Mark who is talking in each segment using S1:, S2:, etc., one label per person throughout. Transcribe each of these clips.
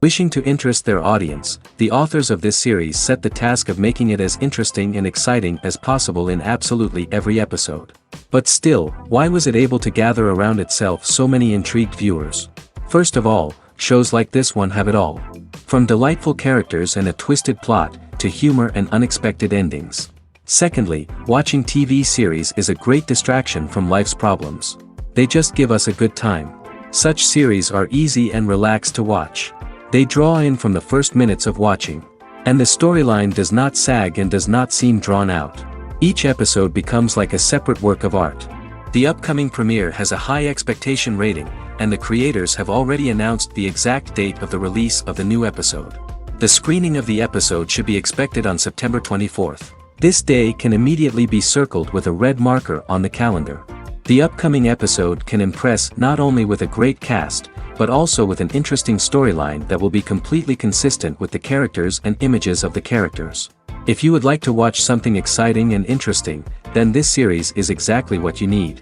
S1: Wishing to interest their audience, the authors of this series set the task of making it as interesting and exciting as possible in absolutely every episode. But still, why was it able to gather around itself so many intrigued viewers? First of all, shows like this one have it all. From delightful characters and a twisted plot, to humor and unexpected endings. Secondly, watching TV series is a great distraction from life's problems. They just give us a good time. Such series are easy and relaxed to watch. They draw in from the first minutes of watching. And the storyline does not sag and does not seem drawn out. Each episode becomes like a separate work of art. The upcoming premiere has a high expectation rating, and the creators have already announced the exact date of the release of the new episode. The screening of the episode should be expected on September 24th. This day can immediately be circled with a red marker on the calendar. The upcoming episode can impress not only with a great cast, but also with an interesting storyline that will be completely consistent with the characters and images of the characters. If you would like to watch something exciting and interesting, then this series is exactly what you need.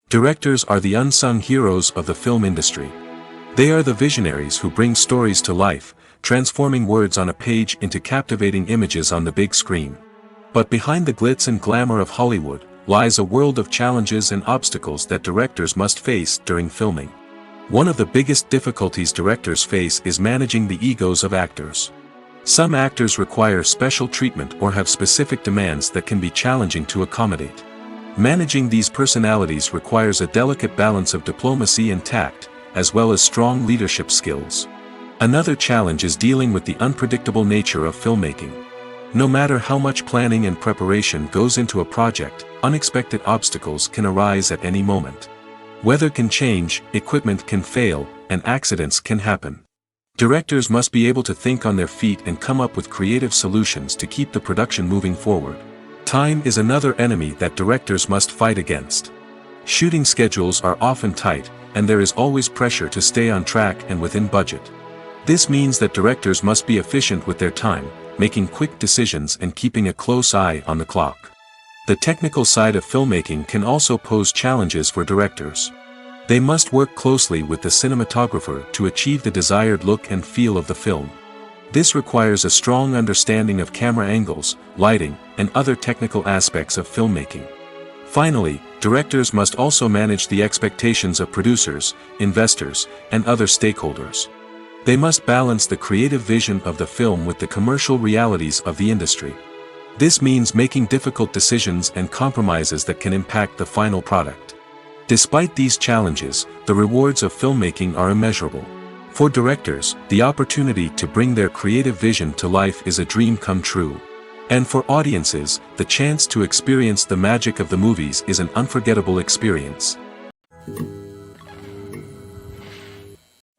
S1: Directors are the unsung heroes of the film industry. They are the visionaries who bring stories to life, transforming words on a page into captivating images on the big screen. But behind the glitz and glamour of Hollywood, lies a world of challenges and obstacles that directors must face during filming. One of the biggest difficulties directors face is managing the egos of actors. Some actors require special treatment or have specific demands that can be challenging to accommodate. Managing these personalities requires a delicate balance of diplomacy and tact, as well as strong leadership skills. Another challenge is dealing with the unpredictable nature of filmmaking. No matter how much planning and preparation goes into a project, unexpected obstacles can arise at any moment. Weather can change, equipment can fail, and accidents can happen. Directors must be able to think on their feet and come up with creative solutions to keep the production moving forward. Time is another enemy that directors must fight against. Shooting schedules are often tight, and there is always pressure to stay on track and within budget. This means that directors must be efficient with their time, making quick decisions and keeping a close eye on the clock. The technical side of filmmaking can also pose challenges for directors. They must work closely with the cinematographer to achieve the desired look and feel of the film. This requires a strong understanding of camera angles, lighting, and other technical aspects of filmmaking. Finally, directors must also manage the expectations of producers, investors, and other stakeholders. They must balance the creative vision of the film with the commercial realities of the industry. This means making difficult decisions and compromises that can impact the final product. Despite these challenges, the rewards of filmmaking are immeasurable. For directors, the opportunity to bring their creative vision to life is a dream come true. And for audiences, the chance to experience the magic of the movies is an unforgettable experience.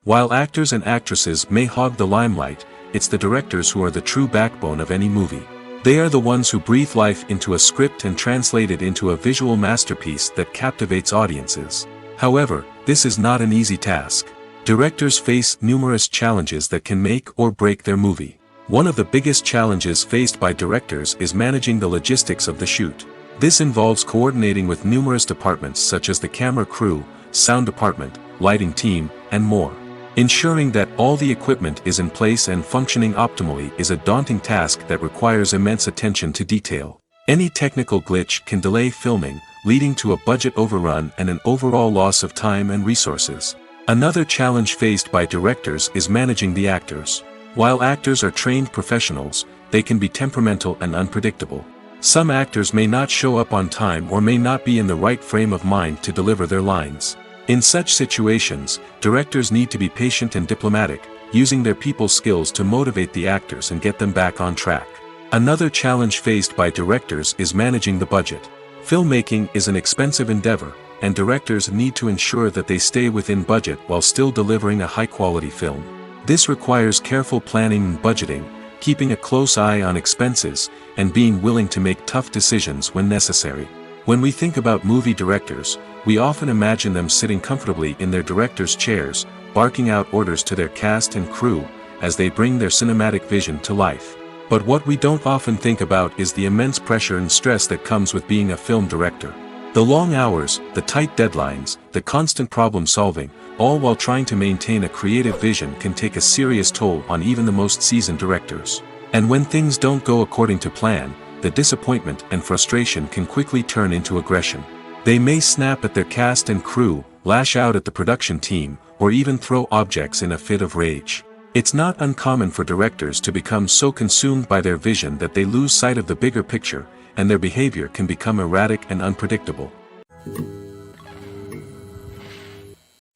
S1: While actors and actresses may hog the limelight, it's the directors who are the true backbone of any movie. They are the ones who breathe life into a script and translate it into a visual masterpiece that captivates audiences. However, this is not an easy task. Directors face numerous challenges that can make or break their movie. One of the biggest challenges faced by directors is managing the logistics of the shoot. This involves coordinating with numerous departments such as the camera crew, sound department, lighting team, and more. Ensuring that all the equipment is in place and functioning optimally is a daunting task that requires immense attention to detail. Any technical glitch can delay filming, leading to a budget overrun and an overall loss of time and resources. Another challenge faced by directors is managing the actors. While actors are trained professionals, they can be temperamental and unpredictable. Some actors may not show up on time or may not be in the right frame of mind to deliver their lines. In such situations, directors need to be patient and diplomatic, using their people skills to motivate the actors and get them back on track. Another challenge faced by directors is managing the budget. Filmmaking is an expensive endeavor, and directors need to ensure that they stay within budget while still delivering a high-quality film. This requires careful planning and budgeting, keeping a close eye on expenses, and being willing to make tough decisions when necessary. When we think about movie directors, we often imagine them sitting comfortably in their director's chairs, barking out orders to their cast and crew, as they bring their cinematic vision to life. But what we don't often think about is the immense pressure and stress that comes with being a film director. The long hours, the tight deadlines, the constant problem solving, all while trying to maintain a creative vision can take a serious toll on even the most seasoned directors. And when things don't go according to plan, the disappointment and frustration can quickly turn into aggression. They may snap at their cast and crew, lash out at the production team, or even throw objects in a fit of rage. It's not uncommon for directors to become so consumed by their vision that they lose sight of the bigger picture, and their behavior can become erratic and unpredictable.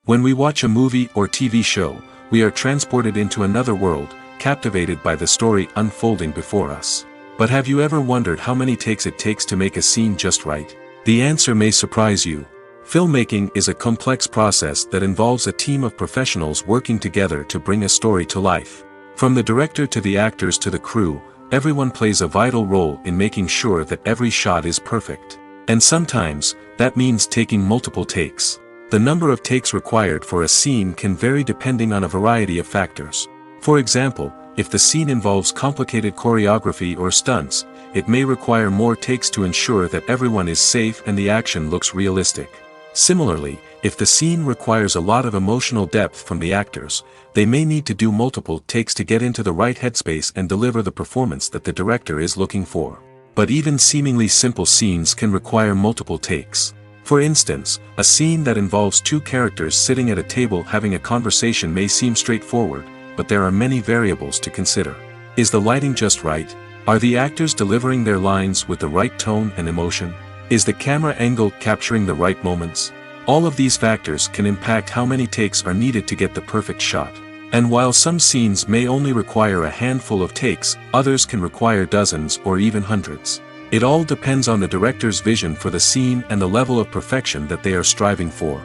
S1: When we watch a movie or TV show, we are transported into another world, captivated by the story unfolding before us. But have you ever wondered how many takes it takes to make a scene just right? The answer may surprise you. Filmmaking is a complex process that involves a team of professionals working together to bring a story to life. From the director to the actors to the crew, everyone plays a vital role in making sure that every shot is perfect. And sometimes, that means taking multiple takes. The number of takes required for a scene can vary depending on a variety of factors. For example, if the scene involves complicated choreography or stunts, it may require more takes to ensure that everyone is safe and the action looks realistic. Similarly, if the scene requires a lot of emotional depth from the actors, they may need to do multiple takes to get into the right headspace and deliver the performance that the director is looking for. But even seemingly simple scenes can require multiple takes. For instance, a scene that involves two characters sitting at a table having a conversation may seem straightforward, but there are many variables to consider. Is the lighting just right? Are the actors delivering their lines with the right tone and emotion? Is the camera angle capturing the right moments? All of these factors can impact how many takes are needed to get the perfect shot. And while some scenes may only require a handful of takes, others can require dozens or even hundreds. It all depends on the director's vision for the scene and the level of perfection that they are striving for.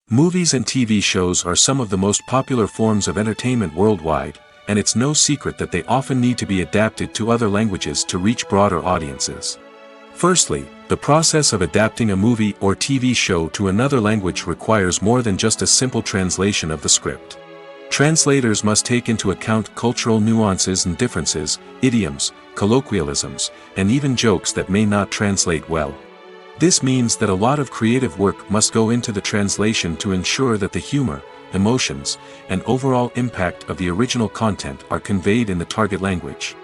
S1: Movies and TV shows are some of the most popular forms of entertainment worldwide, and it's no secret that they often need to be adapted to other languages to reach broader audiences. Firstly, the process of adapting a movie or TV show to another language requires more than just a simple translation of the script. Translators must take into account cultural nuances and differences, idioms, colloquialisms, and even jokes that may not translate well. This means that a lot of creative work must go into the translation to ensure that the humor, emotions, and overall impact of the original content are conveyed in the target language.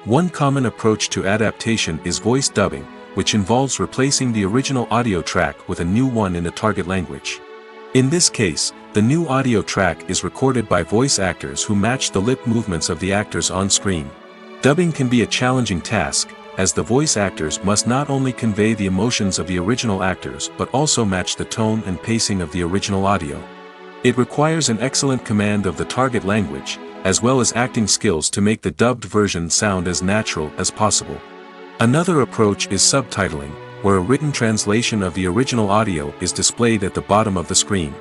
S1: One common approach to adaptation is voice dubbing, which involves replacing the original audio track with a new one in the target language. In this case, the new audio track is recorded by voice actors who match the lip movements of the actors on screen. Dubbing can be a challenging task, as the voice actors must not only convey the emotions of the original actors but also match the tone and pacing of the original audio. It requires an excellent command of the target language, as well as acting skills to make the dubbed version sound as natural as possible. Another approach is subtitling, where a written translation of the original audio is displayed at the bottom of the screen.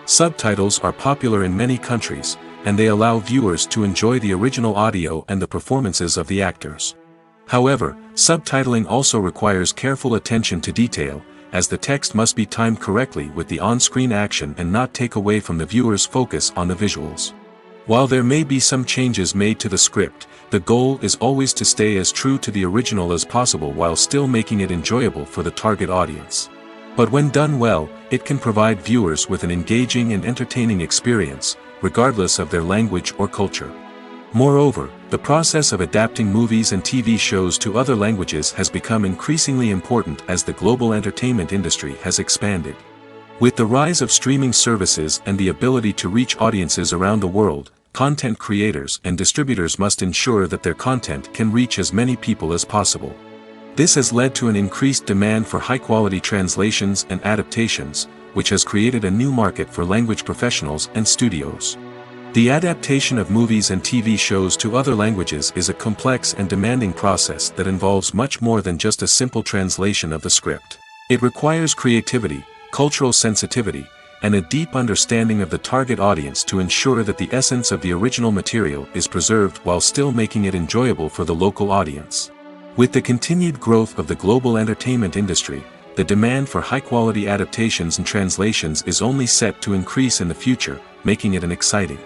S1: Subtitles are popular in many countries, and they allow viewers to enjoy the original audio and the performances of the actors. However, subtitling also requires careful attention to detail, as the text must be timed correctly with the on-screen action and not take away from the viewer's focus on the visuals. While there may be some changes made to the script, the goal is always to stay as true to the original as possible while still making it enjoyable for the target audience. But when done well, it can provide viewers with an engaging and entertaining experience, regardless of their language or culture. Moreover, the process of adapting movies and TV shows to other languages has become increasingly important as the global entertainment industry has expanded. With the rise of streaming services and the ability to reach audiences around the world, content creators and distributors must ensure that their content can reach as many people as possible. This has led to an increased demand for high-quality translations and adaptations, which has created a new market for language professionals and studios. The adaptation of movies and TV shows to other languages is a complex and demanding process that involves much more than just a simple translation of the script. It requires creativity, cultural sensitivity, and a deep understanding of the target audience to ensure that the essence of the original material is preserved while still making it enjoyable for the local audience. With the continued growth of the global entertainment industry, the demand for high-quality adaptations and translations is only set to increase in the future, making it an exciting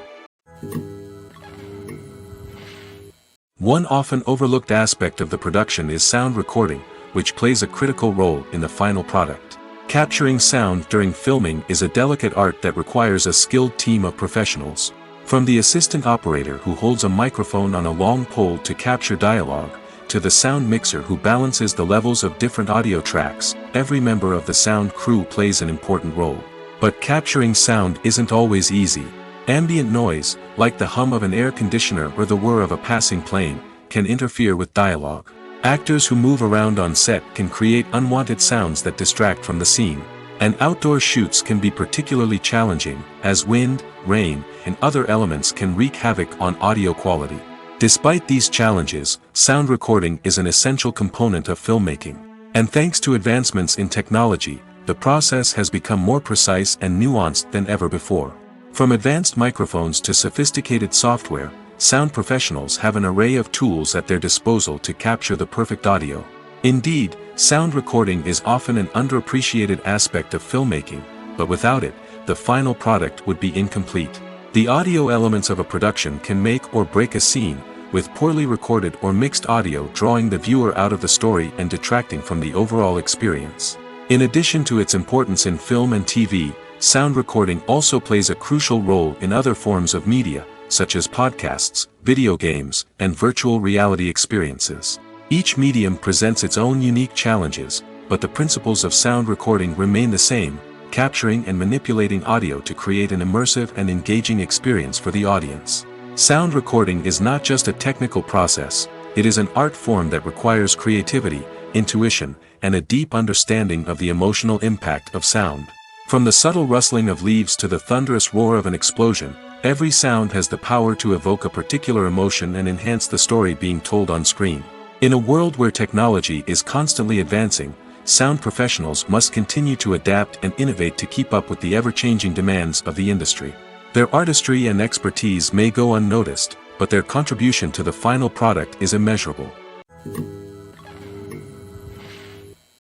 S1: One often overlooked aspect of the production is sound recording, which plays a critical role in the final product. Capturing sound during filming is a delicate art that requires a skilled team of professionals. From the assistant operator who holds a microphone on a long pole to capture dialogue, to the sound mixer who balances the levels of different audio tracks, every member of the sound crew plays an important role. But capturing sound isn't always easy. Ambient noise, like the hum of an air conditioner or the whir of a passing plane, can interfere with dialogue. Actors who move around on set can create unwanted sounds that distract from the scene. And outdoor shoots can be particularly challenging, as wind, rain, and other elements can wreak havoc on audio quality. Despite these challenges, sound recording is an essential component of filmmaking. And thanks to advancements in technology, the process has become more precise and nuanced than ever before. From advanced microphones to sophisticated software, sound professionals have an array of tools at their disposal to capture the perfect audio. Indeed, sound recording is often an underappreciated aspect of filmmaking, but without it, the final product would be incomplete. The audio elements of a production can make or break a scene, with poorly recorded or mixed audio drawing the viewer out of the story and detracting from the overall experience. In addition to its importance in film and TV, sound recording also plays a crucial role in other forms of media, such as podcasts, video games, and virtual reality experiences. Each medium presents its own unique challenges, but the principles of sound recording remain the same, capturing and manipulating audio to create an immersive and engaging experience for the audience. Sound recording is not just a technical process, it is an art form that requires creativity, intuition, and a deep understanding of the emotional impact of sound. From the subtle rustling of leaves to the thunderous roar of an explosion, every sound has the power to evoke a particular emotion and enhance the story being told on screen. In a world where technology is constantly advancing, sound professionals must continue to adapt and innovate to keep up with the ever-changing demands of the industry. Their artistry and expertise may go unnoticed, but their contribution to the final product is immeasurable.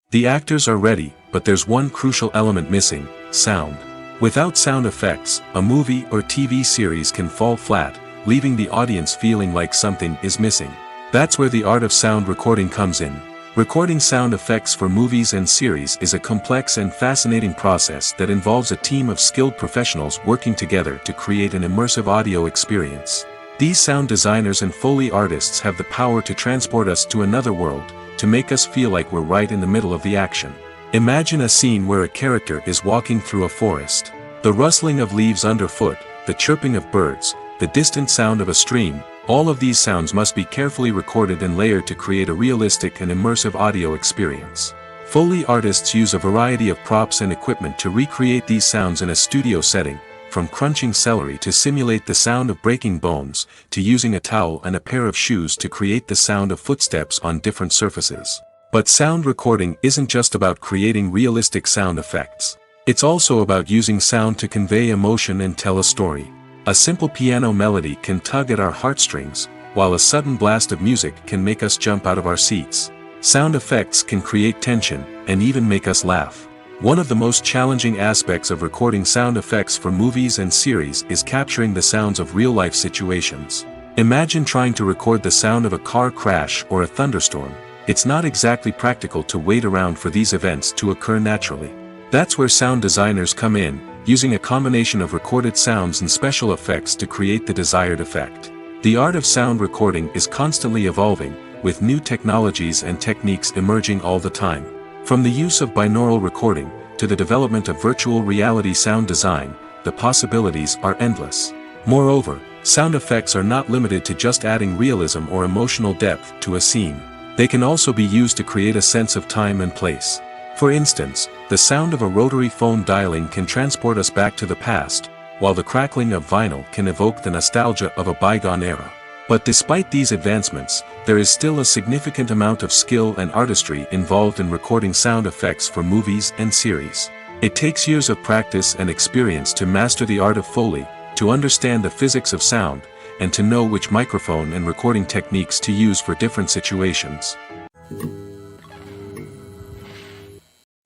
S1: The actors are ready, but there's one crucial element missing: sound. Without sound effects, a movie or TV series can fall flat, leaving the audience feeling like something is missing. That's where the art of sound recording comes in. Recording sound effects for movies and series is a complex and fascinating process that involves a team of skilled professionals working together to create an immersive audio experience. These sound designers and Foley artists have the power to transport us to another world, to make us feel like we're right in the middle of the action. Imagine a scene where a character is walking through a forest. The rustling of leaves underfoot, the chirping of birds, the distant sound of a stream, all of these sounds must be carefully recorded and layered to create a realistic and immersive audio experience. Foley artists use a variety of props and equipment to recreate these sounds in a studio setting, from crunching celery to simulate the sound of breaking bones, to using a towel and a pair of shoes to create the sound of footsteps on different surfaces. But sound recording isn't just about creating realistic sound effects. It's also about using sound to convey emotion and tell a story. A simple piano melody can tug at our heartstrings, while a sudden blast of music can make us jump out of our seats. Sound effects can create tension, and even make us laugh. One of the most challenging aspects of recording sound effects for movies and series is capturing the sounds of real-life situations. Imagine trying to record the sound of a car crash or a thunderstorm. It's not exactly practical to wait around for these events to occur naturally. That's where sound designers come in, using a combination of recorded sounds and special effects to create the desired effect. The art of sound recording is constantly evolving, with new technologies and techniques emerging all the time. From the use of binaural recording, to the development of virtual reality sound design, the possibilities are endless. Moreover, sound effects are not limited to just adding realism or emotional depth to a scene. They can also be used to create a sense of time and place. For instance, the sound of a rotary phone dialing can transport us back to the past, while the crackling of vinyl can evoke the nostalgia of a bygone era. But despite these advancements, there is still a significant amount of skill and artistry involved in recording sound effects for movies and series. It takes years of practice and experience to master the art of Foley, to understand the physics of sound, and to know which microphone and recording techniques to use for different situations.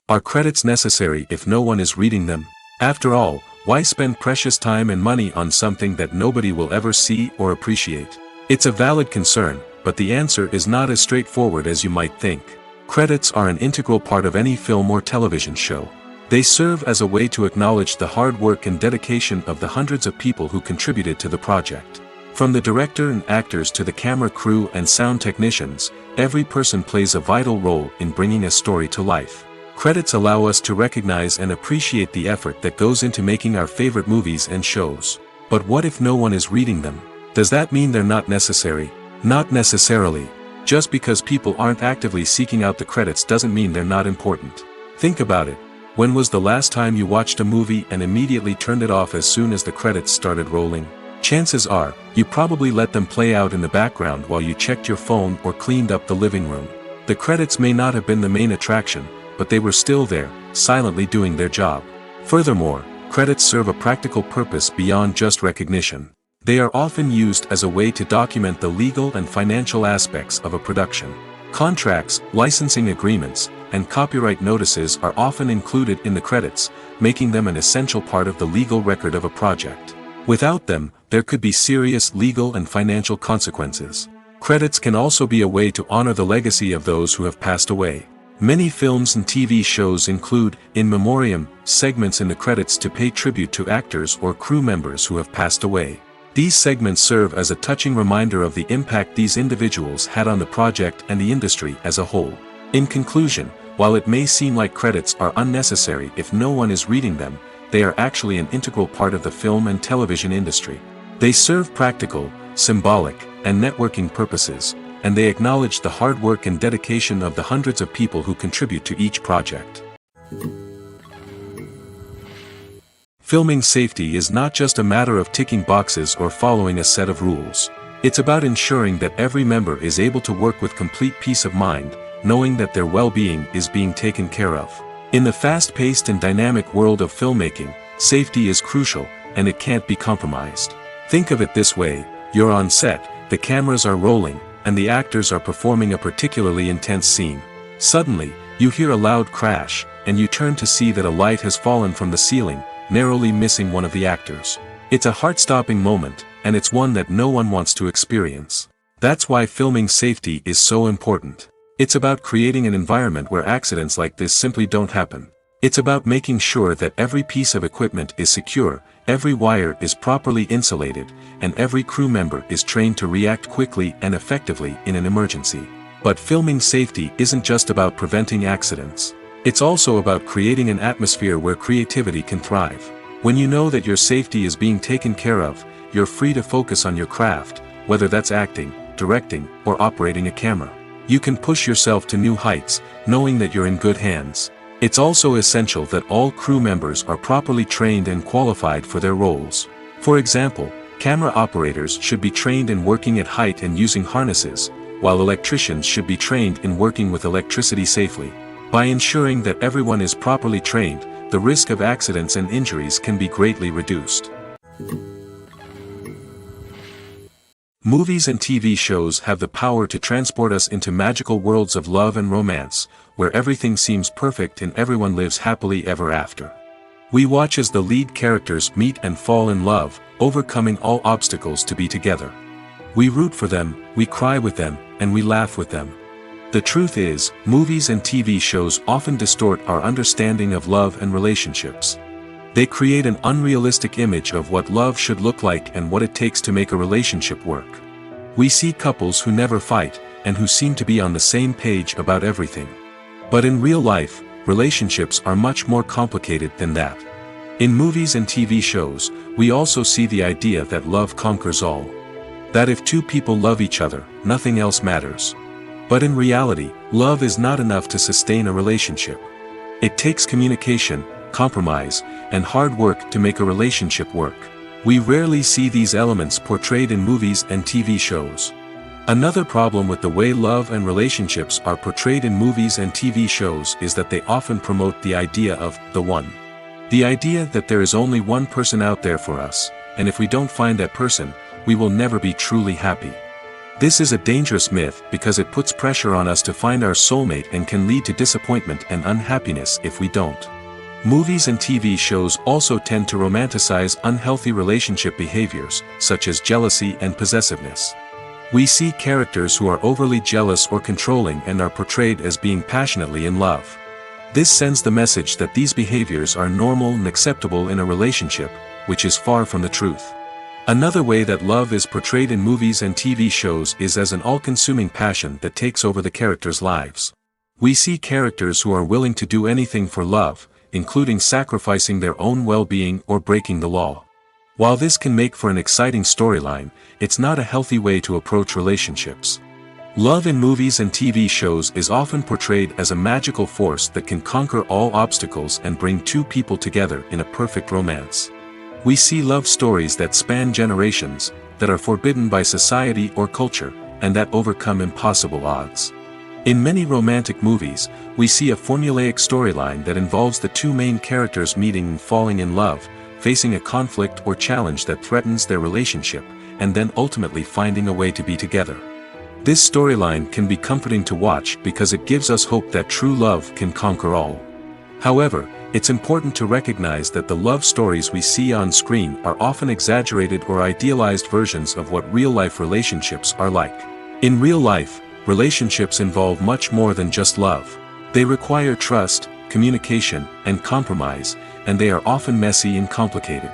S1: Are credits necessary if no one is reading them? After all, why spend precious time and money on something that nobody will ever see or appreciate? It's a valid concern, but the answer is not as straightforward as you might think. Credits are an integral part of any film or television show. They serve as a way to acknowledge the hard work and dedication of the hundreds of people who contributed to the project. From the director and actors to the camera crew and sound technicians, every person plays a vital role in bringing a story to life. Credits allow us to recognize and appreciate the effort that goes into making our favorite movies and shows. But what if no one is reading them? Does that mean they're not necessary? Not necessarily. Just because people aren't actively seeking out the credits doesn't mean they're not important. Think about it. When was the last time you watched a movie and immediately turned it off as soon as the credits started rolling? Chances are, you probably let them play out in the background while you checked your phone or cleaned up the living room. The credits may not have been the main attraction, but they were still there, silently doing their job. Furthermore, credits serve a practical purpose beyond just recognition. They are often used as a way to document the legal and financial aspects of a production. Contracts, licensing agreements, and copyright notices are often included in the credits, making them an essential part of the legal record of a project. Without them, there could be serious legal and financial consequences. Credits can also be a way to honor the legacy of those who have passed away. Many films and TV shows include, in memoriam, segments in the credits to pay tribute to actors or crew members who have passed away. These segments serve as a touching reminder of the impact these individuals had on the project and the industry as a whole. In conclusion, while it may seem like credits are unnecessary if no one is reading them, they are actually an integral part of the film and television industry. They serve practical, symbolic, and networking purposes, and they acknowledge the hard work and dedication of the hundreds of people who contribute to each project. Filming safety is not just a matter of ticking boxes or following a set of rules. It's about ensuring that every member is able to work with complete peace of mind, knowing that their well-being is being taken care of. In the fast-paced and dynamic world of filmmaking, safety is crucial, and it can't be compromised. Think of it this way: you're on set, the cameras are rolling, and the actors are performing a particularly intense scene. Suddenly, you hear a loud crash, and you turn to see that a light has fallen from the ceiling, narrowly missing one of the actors. It's a heart-stopping moment, and it's one that no one wants to experience. That's why filming safety is so important. It's about creating an environment where accidents like this simply don't happen. It's about making sure that every piece of equipment is secure, every wire is properly insulated, and every crew member is trained to react quickly and effectively in an emergency. But filming safety isn't just about preventing accidents. It's also about creating an atmosphere where creativity can thrive. When you know that your safety is being taken care of, you're free to focus on your craft, whether that's acting, directing, or operating a camera. You can push yourself to new heights, knowing that you're in good hands. It's also essential that all crew members are properly trained and qualified for their roles. For example, camera operators should be trained in working at height and using harnesses, while electricians should be trained in working with electricity safely. By ensuring that everyone is properly trained, the risk of accidents and injuries can be greatly reduced. Movies and TV shows have the power to transport us into magical worlds of love and romance, where everything seems perfect and everyone lives happily ever after. We watch as the lead characters meet and fall in love, overcoming all obstacles to be together. We root for them, we cry with them, and we laugh with them. The truth is, movies and TV shows often distort our understanding of love and relationships. They create an unrealistic image of what love should look like and what it takes to make a relationship work. We see couples who never fight, and who seem to be on the same page about everything. But in real life, relationships are much more complicated than that. In movies and TV shows, we also see the idea that love conquers all. That if two people love each other, nothing else matters. But in reality, love is not enough to sustain a relationship. It takes communication, compromise, and hard work to make a relationship work. We rarely see these elements portrayed in movies and TV shows. Another problem with the way love and relationships are portrayed in movies and TV shows is that they often promote the idea of the one. The idea that there is only one person out there for us, and if we don't find that person, we will never be truly happy. This is a dangerous myth because it puts pressure on us to find our soulmate and can lead to disappointment and unhappiness if we don't. Movies and TV shows also tend to romanticize unhealthy relationship behaviors, such as jealousy and possessiveness. We see characters who are overly jealous or controlling and are portrayed as being passionately in love. This sends the message that these behaviors are normal and acceptable in a relationship, which is far from the truth. Another way that love is portrayed in movies and TV shows is as an all-consuming passion that takes over the characters' lives. We see characters who are willing to do anything for love, including sacrificing their own well-being or breaking the law. While this can make for an exciting storyline, it's not a healthy way to approach relationships. Love in movies and TV shows is often portrayed as a magical force that can conquer all obstacles and bring two people together in a perfect romance. We see love stories that span generations, that are forbidden by society or culture, and that overcome impossible odds. In many romantic movies, we see a formulaic storyline that involves the two main characters meeting and falling in love, facing a conflict or challenge that threatens their relationship, and then ultimately finding a way to be together. This storyline can be comforting to watch because it gives us hope that true love can conquer all. However, it's important to recognize that the love stories we see on screen are often exaggerated or idealized versions of what real-life relationships are like. In real life, relationships involve much more than just love. They require trust, communication, and compromise, and they are often messy and complicated.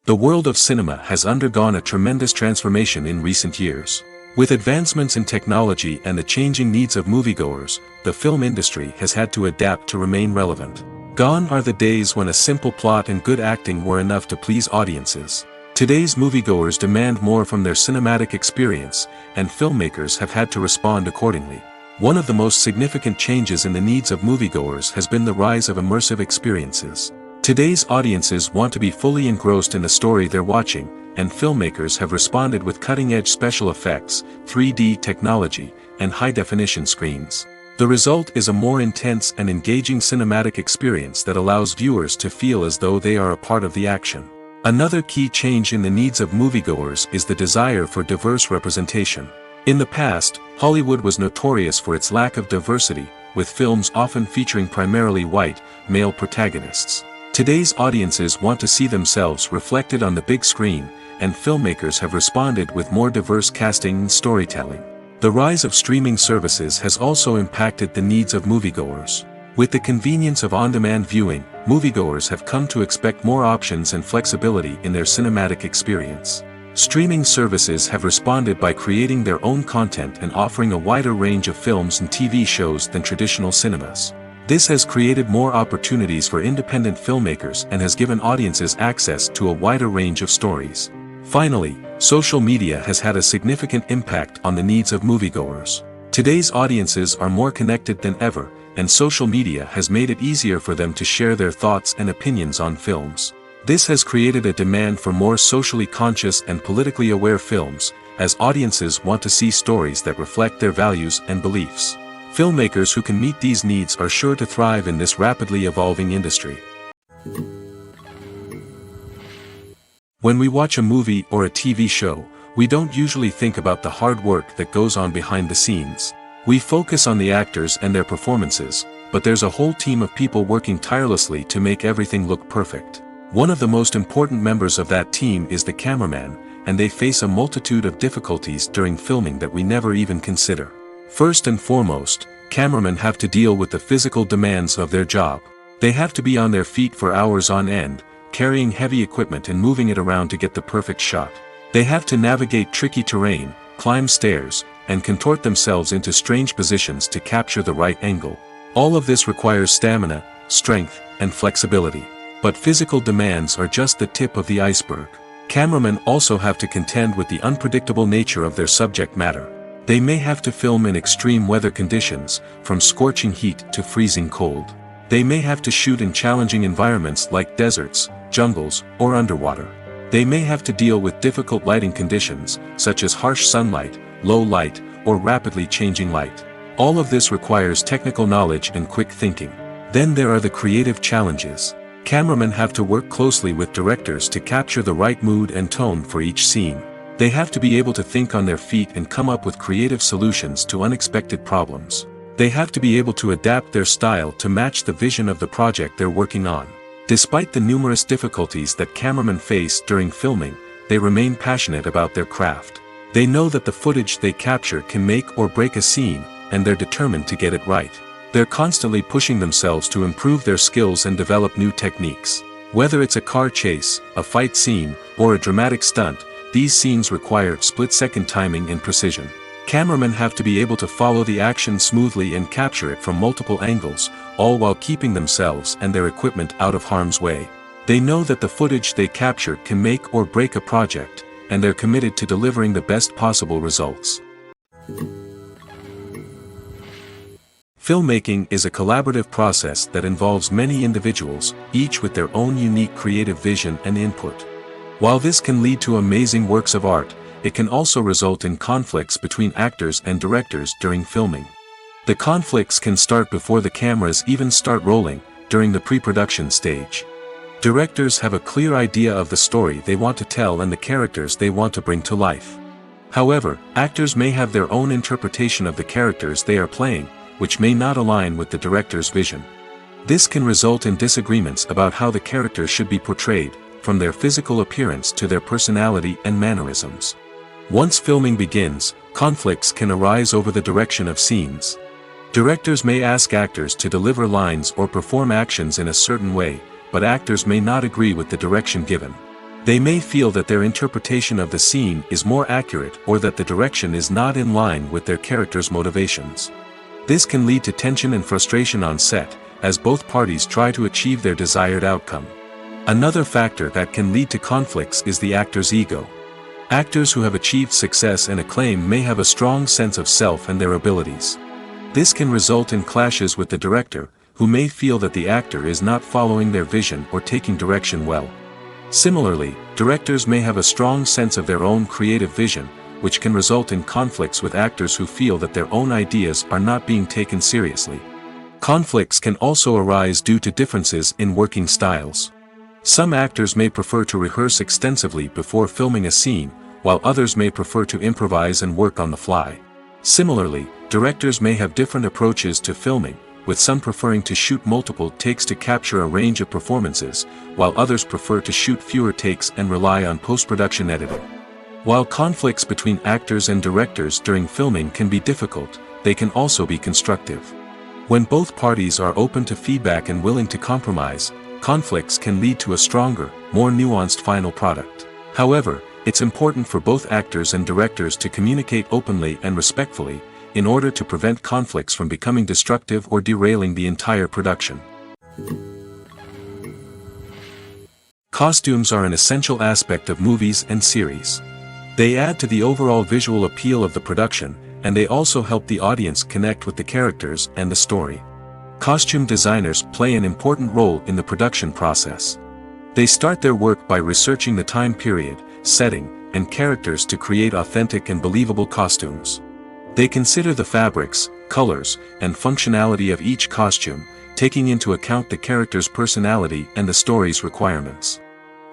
S1: The world of cinema has undergone a tremendous transformation in recent years. With advancements in technology and the changing needs of moviegoers, the film industry has had to adapt to remain relevant. Gone are the days when a simple plot and good acting were enough to please audiences. Today's moviegoers demand more from their cinematic experience, and filmmakers have had to respond accordingly. One of the most significant changes in the needs of moviegoers has been the rise of immersive experiences. Today's audiences want to be fully engrossed in the story they're watching, and filmmakers have responded with cutting-edge special effects, 3D technology, and high-definition screens. The result is a more intense and engaging cinematic experience that allows viewers to feel as though they are a part of the action. Another key change in the needs of moviegoers is the desire for diverse representation. In the past, Hollywood was notorious for its lack of diversity, with films often featuring primarily white, male protagonists. Today's audiences want to see themselves reflected on the big screen, and filmmakers have responded with more diverse casting and storytelling. The rise of streaming services has also impacted the needs of moviegoers. With the convenience of on-demand viewing, moviegoers have come to expect more options and flexibility in their cinematic experience. Streaming services have responded by creating their own content and offering a wider range of films and TV shows than traditional cinemas. This has created more opportunities for independent filmmakers and has given audiences access to a wider range of stories. Finally, social media has had a significant impact on the needs of moviegoers. Today's audiences are more connected than ever, and social media has made it easier for them to share their thoughts and opinions on films. This has created a demand for more socially conscious and politically aware films, as audiences want to see stories that reflect their values and beliefs. Filmmakers who can meet these needs are sure to thrive in this rapidly evolving industry. When we watch a movie or a TV show, we don't usually think about the hard work that goes on behind the scenes. We focus on the actors and their performances, but there's a whole team of people working tirelessly to make everything look perfect. One of the most important members of that team is the cameraman, and they face a multitude of difficulties during filming that we never even consider. First and foremost, cameramen have to deal with the physical demands of their job. They have to be on their feet for hours on end, carrying heavy equipment and moving it around to get the perfect shot. They have to navigate tricky terrain, climb stairs, and contort themselves into strange positions to capture the right angle. All of this requires stamina, strength, and flexibility. But physical demands are just the tip of the iceberg. Cameramen also have to contend with the unpredictable nature of their subject matter. They may have to film in extreme weather conditions, from scorching heat to freezing cold. They may have to shoot in challenging environments like deserts, jungles, or underwater. They may have to deal with difficult lighting conditions, such as harsh sunlight, low light, or rapidly changing light. All of this requires technical knowledge and quick thinking. Then there are the creative challenges. Cameramen have to work closely with directors to capture the right mood and tone for each scene. They have to be able to think on their feet and come up with creative solutions to unexpected problems. They have to be able to adapt their style to match the vision of the project they're working on. Despite the numerous difficulties that cameramen face during filming, they remain passionate about their craft. They know that the footage they capture can make or break a scene, and they're determined to get it right. They're constantly pushing themselves to improve their skills and develop new techniques. Whether it's a car chase, a fight scene, or a dramatic stunt, these scenes require split-second timing and precision. Cameramen have to be able to follow the action smoothly and capture it from multiple angles, all while keeping themselves and their equipment out of harm's way. They know that the footage they capture can make or break a project, and they're committed to delivering the best possible results. Filmmaking is a collaborative process that involves many individuals, each with their own unique creative vision and input. While this can lead to amazing works of art, it can also result in conflicts between actors and directors during filming. The conflicts can start before the cameras even start rolling, during the pre-production stage. Directors have a clear idea of the story they want to tell and the characters they want to bring to life. However, actors may have their own interpretation of the characters they are playing, which may not align with the director's vision. This can result in disagreements about how the characters should be portrayed, from their physical appearance to their personality and mannerisms. Once filming begins, conflicts can arise over the direction of scenes. Directors may ask actors to deliver lines or perform actions in a certain way, but actors may not agree with the direction given. They may feel that their interpretation of the scene is more accurate or that the direction is not in line with their character's motivations. This can lead to tension and frustration on set, as both parties try to achieve their desired outcome. Another factor that can lead to conflicts is the actor's ego. Actors who have achieved success and acclaim may have a strong sense of self and their abilities. This can result in clashes with the director, who may feel that the actor is not following their vision or taking direction well. Similarly, directors may have a strong sense of their own creative vision, which can result in conflicts with actors who feel that their own ideas are not being taken seriously. Conflicts can also arise due to differences in working styles. Some actors may prefer to rehearse extensively before filming a scene, while others may prefer to improvise and work on the fly. Similarly, directors may have different approaches to filming, with some preferring to shoot multiple takes to capture a range of performances, while others prefer to shoot fewer takes and rely on post-production editing. While conflicts between actors and directors during filming can be difficult, they can also be constructive. When both parties are open to feedback and willing to compromise, conflicts can lead to a stronger, more nuanced final product. However, it's important for both actors and directors to communicate openly and respectfully, in order to prevent conflicts from becoming destructive or derailing the entire production. Costumes are an essential aspect of movies and series. They add to the overall visual appeal of the production, and they also help the audience connect with the characters and the story. Costume designers play an important role in the production process. They start their work by researching the time period, setting, and characters to create authentic and believable costumes. They consider the fabrics, colors, and functionality of each costume, taking into account the character's personality and the story's requirements.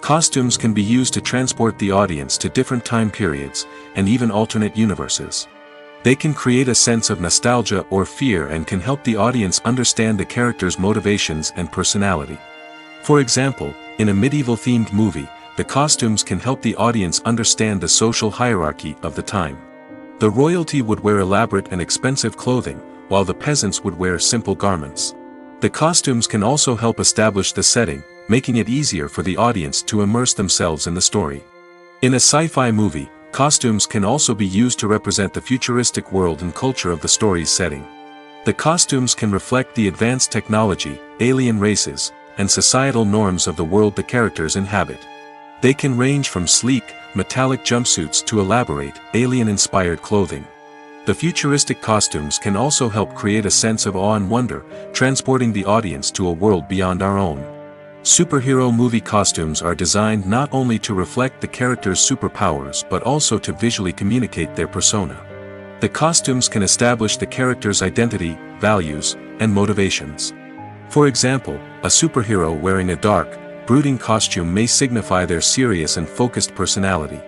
S1: Costumes can be used to transport the audience to different time periods, and even alternate universes. They can create a sense of nostalgia or fear and can help the audience understand the character's motivations and personality. For example, in a medieval-themed movie, the costumes can help the audience understand the social hierarchy of the time. The royalty would wear elaborate and expensive clothing, while the peasants would wear simple garments. The costumes can also help establish the setting, making it easier for the audience to immerse themselves in the story. In a sci-fi movie, costumes can also be used to represent the futuristic world and culture of the story's setting. The costumes can reflect the advanced technology, alien races, and societal norms of the world the characters inhabit. They can range from sleek, metallic jumpsuits to elaborate, alien-inspired clothing. The futuristic costumes can also help create a sense of awe and wonder, transporting the audience to a world beyond our own. Superhero movie costumes are designed not only to reflect the character's superpowers but also to visually communicate their persona. The costumes can establish the character's identity, values, and motivations. For example, a superhero wearing a dark, brooding costume may signify their serious and focused personality.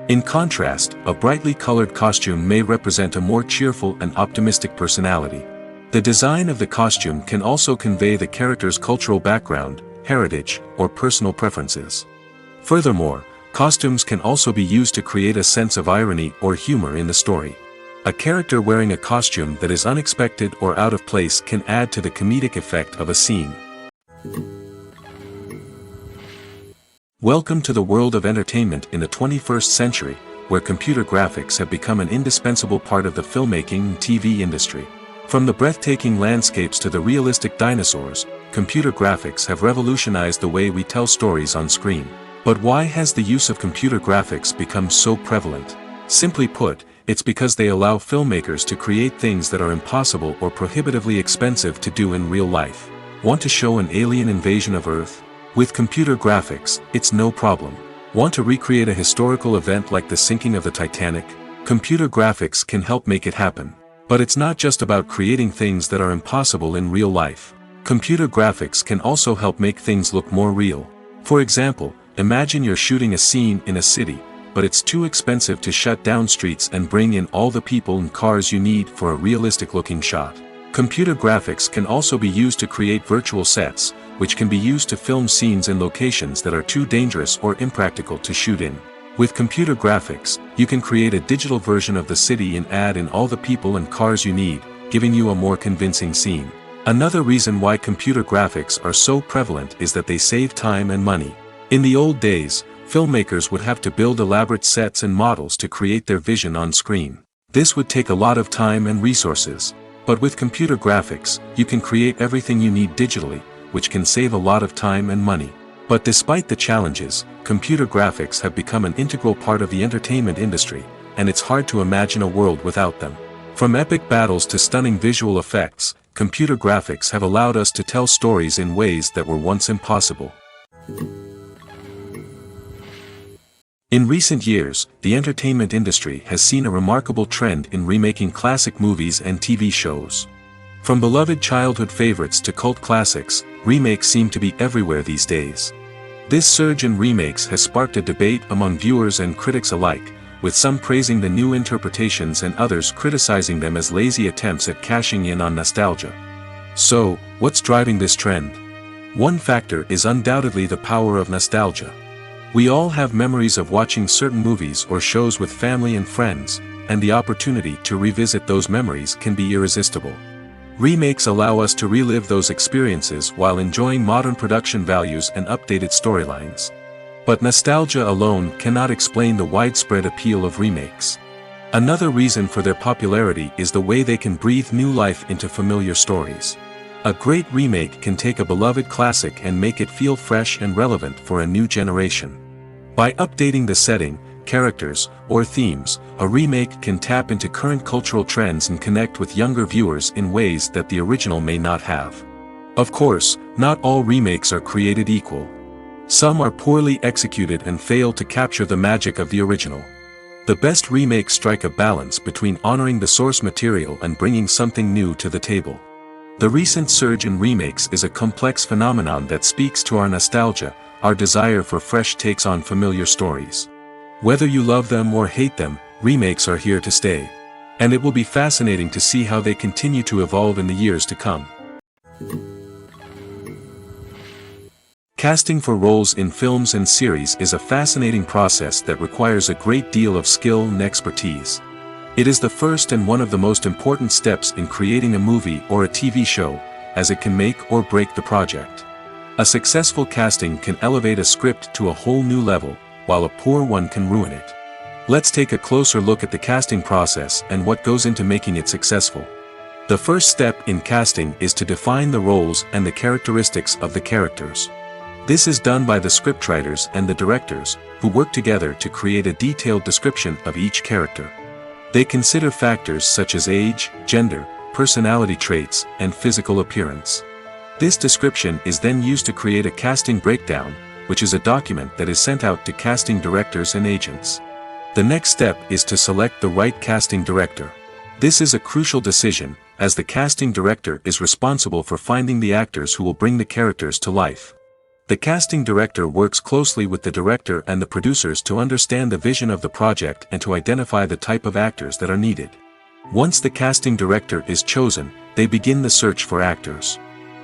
S1: In contrast, a brightly colored costume may represent a more cheerful and optimistic personality. The design of the costume can also convey the character's cultural background, heritage, or personal preferences. Furthermore, Costumes can also be used to create a sense of irony or humor in the story. A character wearing a costume that is unexpected or out of place can add to the comedic effect of a scene. Welcome to the world of entertainment in the 21st century, where computer graphics have become an indispensable part of the filmmaking and TV industry. From the breathtaking landscapes to the realistic dinosaurs, computer graphics have revolutionized the way we tell stories on screen. But why has the use of computer graphics become so prevalent? Simply put, it's because they allow filmmakers to create things that are impossible or prohibitively expensive to do in real life. Want to show an alien invasion of Earth? With computer graphics, it's no problem. Want to recreate a historical event like the sinking of the Titanic? Computer graphics can help make it happen. But it's not just about creating things that are impossible in real life. Computer graphics can also help make things look more real. For example, imagine you're shooting a scene in a city, but it's too expensive to shut down streets and bring in all the people and cars you need for a realistic-looking shot. Computer graphics can also be used to create virtual sets, which can be used to film scenes in locations that are too dangerous or impractical to shoot in. With computer graphics, you can create a digital version of the city and add in all the people and cars you need, giving you a more convincing scene. Another reason why computer graphics are so prevalent is that they save time and money. In the old days, filmmakers would have to build elaborate sets and models to create their vision on screen. This would take a lot of time and resources. But with computer graphics, you can create everything you need digitally, which can save a lot of time and money. But despite the challenges, computer graphics have become an integral part of the entertainment industry, and it's hard to imagine a world without them. From epic battles to stunning visual effects, computer graphics have allowed us to tell stories in ways that were once impossible. In recent years, the entertainment industry has seen a remarkable trend in remaking classic movies and TV shows. From beloved childhood favorites to cult classics, remakes seem to be everywhere these days. This surge in remakes has sparked a debate among viewers and critics alike, with some praising the new interpretations and others criticizing them as lazy attempts at cashing in on nostalgia. So, what's driving this trend? One factor is undoubtedly the power of nostalgia. We all have memories of watching certain movies or shows with family and friends, and the opportunity to revisit those memories can be irresistible. Remakes allow us to relive those experiences while enjoying modern production values and updated storylines. But nostalgia alone cannot explain the widespread appeal of remakes. Another reason for their popularity is the way they can breathe new life into familiar stories. A great remake can take a beloved classic and make it feel fresh and relevant for a new generation. By updating the setting, characters, or themes, a remake can tap into current cultural trends and connect with younger viewers in ways that the original may not have. Of course, not all remakes are created equal. Some are poorly executed and fail to capture the magic of the original. The best remakes strike a balance between honoring the source material and bringing something new to the table. The recent surge in remakes is a complex phenomenon that speaks to our nostalgia, our desire for fresh takes on familiar stories. Whether you love them or hate them, remakes are here to stay. And it will be fascinating to see how they continue to evolve in the years to come. Casting for roles in films and series is a fascinating process that requires a great deal of skill and expertise. It is the first and one of the most important steps in creating a movie or a TV show, as it can make or break the project. A successful casting can elevate a script to a whole new level, while a poor one can ruin it. Let's take a closer look at the casting process and what goes into making it successful. The first step in casting is to define the roles and the characteristics of the characters. This is done by the scriptwriters and the directors, who work together to create a detailed description of each character. They consider factors such as age, gender, personality traits, and physical appearance. This description is then used to create a casting breakdown, which is a document that is sent out to casting directors and agents. The next step is to select the right casting director. This is a crucial decision, as the casting director is responsible for finding the actors who will bring the characters to life. The casting director works closely with the director and the producers to understand the vision of the project and to identify the type of actors that are needed. Once the casting director is chosen, they begin the search for actors.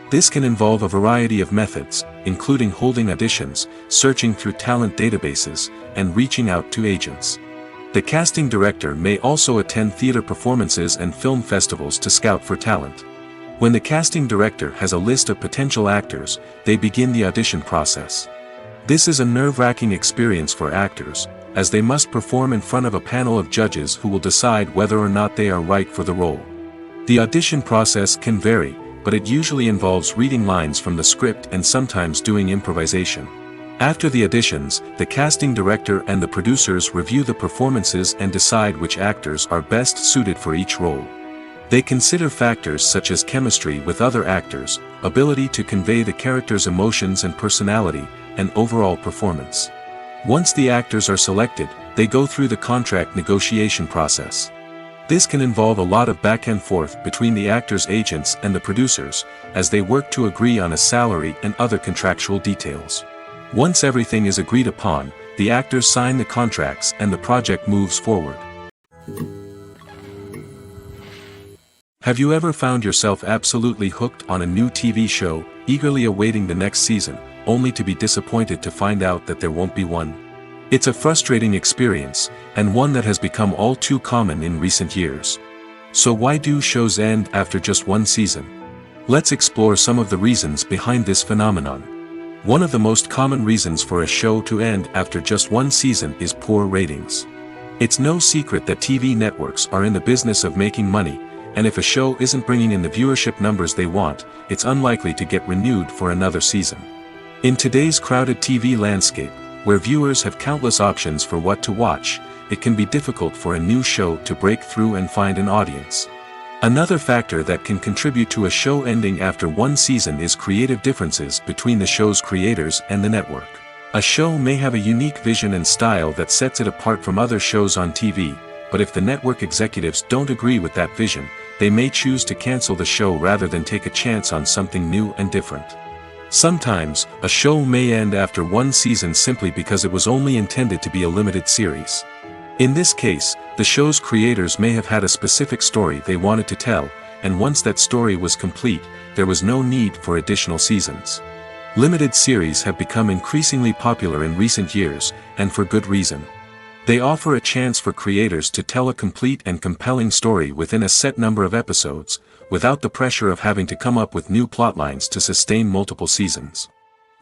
S1: This can involve a variety of methods, including holding auditions, searching through talent databases, and reaching out to agents. The casting director may also attend theater performances and film festivals to scout for talent. When the casting director has a list of potential actors, they begin the audition process. This is a nerve-wracking experience for actors, as they must perform in front of a panel of judges who will decide whether or not they are right for the role. The audition process can vary, but it usually involves reading lines from the script and sometimes doing improvisation. After the auditions, the casting director and the producers review the performances and decide which actors are best suited for each role. They consider factors such as chemistry with other actors, ability to convey the character's emotions and personality, and overall performance. Once the actors are selected, they go through the contract negotiation process. This can involve a lot of back and forth between the actors' agents and the producers, as they work to agree on a salary and other contractual details. Once everything is agreed upon, the actors sign the contracts and the project moves forward. Have you ever found yourself absolutely hooked on a new TV show, eagerly awaiting the next season, only to be disappointed to find out that there won't be one? It's a frustrating experience, and one that has become all too common in recent years. So why do shows end after just one season? Let's explore some of the reasons behind this phenomenon. One of the most common reasons for a show to end after just one season is poor ratings. It's no secret that TV networks are in the business of making money, and if a show isn't bringing in the viewership numbers they want, it's unlikely to get renewed for another season. In today's crowded TV landscape, where viewers have countless options for what to watch, it can be difficult for a new show to break through and find an audience. Another factor that can contribute to a show ending after one season is creative differences between the show's creators and the network. A show may have a unique vision and style that sets it apart from other shows on TV, but if the network executives don't agree with that vision, they may choose to cancel the show rather than take a chance on something new and different. Sometimes, a show may end after one season simply because it was only intended to be a limited series. In this case, the show's creators may have had a specific story they wanted to tell, and once that story was complete, there was no need for additional seasons. Limited series have become increasingly popular in recent years, and for good reason. They offer a chance for creators to tell a complete and compelling story within a set number of episodes, without the pressure of having to come up with new plotlines to sustain multiple seasons.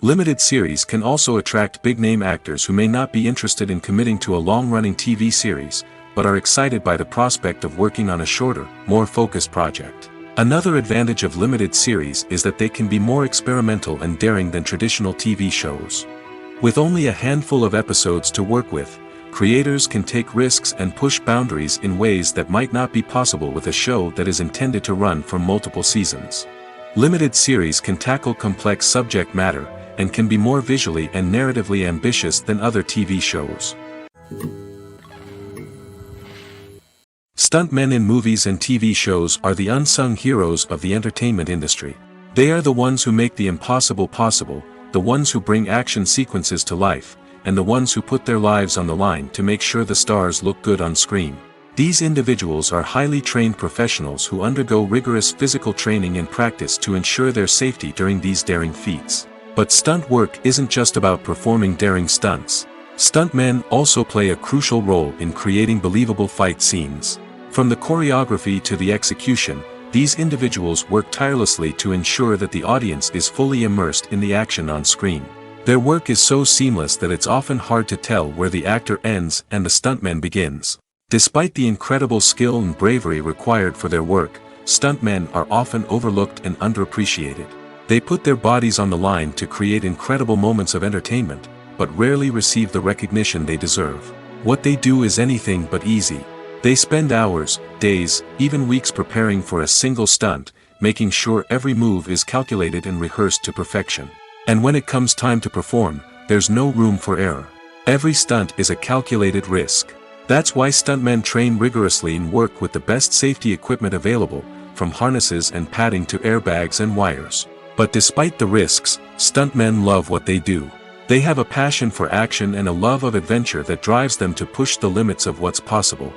S1: Limited series can also attract big-name actors who may not be interested in committing to a long-running TV series, but are excited by the prospect of working on a shorter, more focused project. Another advantage of limited series is that they can be more experimental and daring than traditional TV shows. With only a handful of episodes to work with, creators can take risks and push boundaries in ways that might not be possible with a show that is intended to run for multiple seasons. Limited series can tackle complex subject matter, and can be more visually and narratively ambitious than other TV shows. Stuntmen in movies and TV shows are the unsung heroes of the entertainment industry. They are the ones who make the impossible possible, the ones who bring action sequences to life, and the ones who put their lives on the line to make sure the stars look good on screen. These individuals are highly trained professionals who undergo rigorous physical training and practice to ensure their safety during these daring feats. But stunt work isn't just about performing daring stunts. Stuntmen also play a crucial role in creating believable fight scenes. From the choreography to the execution, these individuals work tirelessly to ensure that the audience is fully immersed in the action on screen. Their work is so seamless that it's often hard to tell where the actor ends and the stuntman begins. Despite the incredible skill and bravery required for their work, stuntmen are often overlooked and underappreciated. They put their bodies on the line to create incredible moments of entertainment, but rarely receive the recognition they deserve. What they do is anything but easy. They spend hours, days, even weeks preparing for a single stunt, making sure every move is calculated and rehearsed to perfection. And when it comes time to perform, there's no room for error. Every stunt is a calculated risk. That's why stuntmen train rigorously and work with the best safety equipment available, from harnesses and padding to airbags and wires. But despite the risks, stuntmen love what they do. They have a passion for action and a love of adventure that drives them to push the limits of what's possible.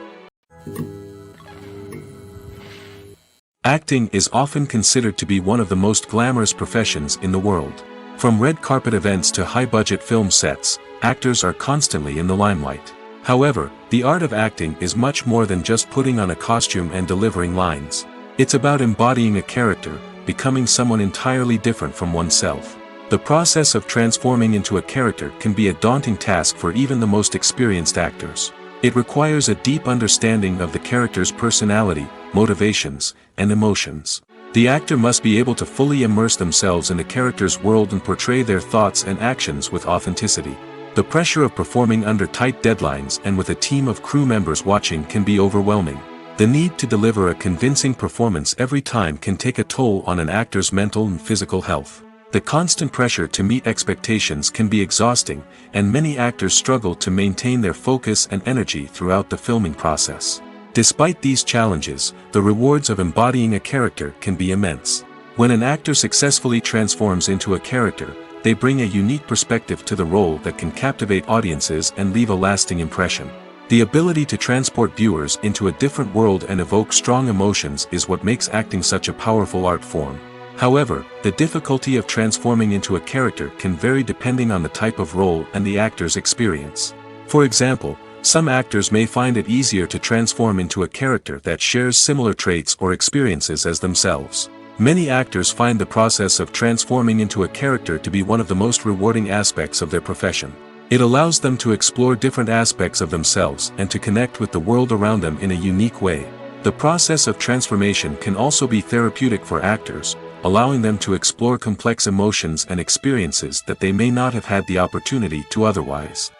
S1: Acting is often considered to be one of the most glamorous professions in the world. From red carpet events to high-budget film sets, actors are constantly in the limelight. However, the art of acting is much more than just putting on a costume and delivering lines. It's about embodying a character, becoming someone entirely different from oneself. The process of transforming into a character can be a daunting task for even the most experienced actors. It requires a deep understanding of the character's personality, motivations, and emotions. The actor must be able to fully immerse themselves in the character's world and portray their thoughts and actions with authenticity. The pressure of performing under tight deadlines and with a team of crew members watching can be overwhelming. The need to deliver a convincing performance every time can take a toll on an actor's mental and physical health. The constant pressure to meet expectations can be exhausting, and many actors struggle to maintain their focus and energy throughout the filming process. Despite these challenges, the rewards of embodying a character can be immense. When an actor successfully transforms into a character, they bring a unique perspective to the role that can captivate audiences and leave a lasting impression. The ability to transport viewers into a different world and evoke strong emotions is what makes acting such a powerful art form. However, the difficulty of transforming into a character can vary depending on the type of role and the actor's experience. For example, some actors may find it easier to transform into a character that shares similar traits or experiences as themselves. Many actors find the process of transforming into a character to be one of the most rewarding aspects of their profession. It allows them to explore different aspects of themselves and to connect with the world around them in a unique way. The process of transformation can also be therapeutic for actors, allowing them to explore complex emotions and experiences that they may not have had the opportunity to otherwise.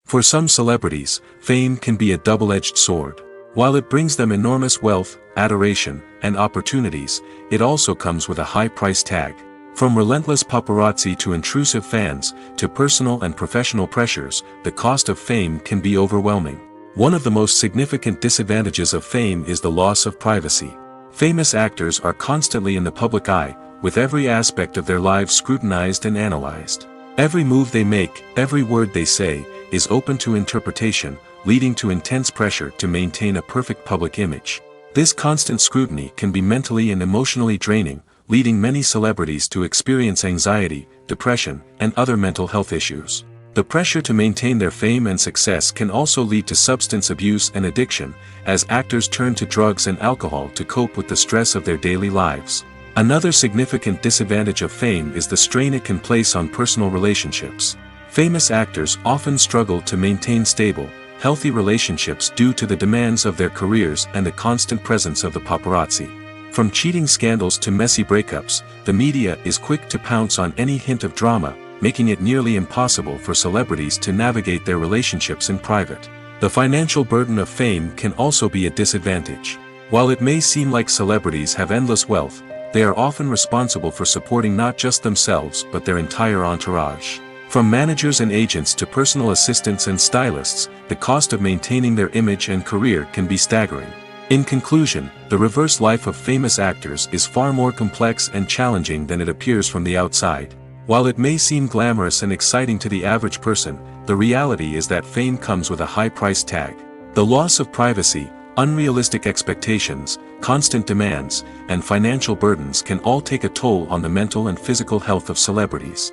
S1: For some celebrities, fame can be a double-edged sword. While it brings them enormous wealth, adoration, and opportunities, it also comes with a high price tag. From relentless paparazzi to intrusive fans, to personal and professional pressures, the cost of fame can be overwhelming. One of the most significant disadvantages of fame is the loss of privacy. Famous actors are constantly in the public eye, with every aspect of their lives scrutinized and analyzed. Every move they make, every word they say, is open to interpretation, leading to intense pressure to maintain a perfect public image. This constant scrutiny can be mentally and emotionally draining, leading many celebrities to experience anxiety, depression, and other mental health issues. The pressure to maintain their fame and success can also lead to substance abuse and addiction, as actors turn to drugs and alcohol to cope with the stress of their daily lives. Another significant disadvantage of fame is the strain it can place on personal relationships. Famous actors often struggle to maintain stable, healthy relationships due to the demands of their careers and the constant presence of the paparazzi. From cheating scandals to messy breakups, the media is quick to pounce on any hint of drama, making it nearly impossible for celebrities to navigate their relationships in private. The financial burden of fame can also be a disadvantage. While it may seem like celebrities have endless wealth, they are often responsible for supporting not just themselves but their entire entourage. From managers and agents to personal assistants and stylists, the cost of maintaining their image and career can be staggering. In conclusion, the reverse life of famous actors is far more complex and challenging than it appears from the outside. While it may seem glamorous and exciting to the average person, the reality is that fame comes with a high price tag. The loss of privacy, unrealistic expectations, constant demands, and financial burdens can all take a toll on the mental and physical health of celebrities.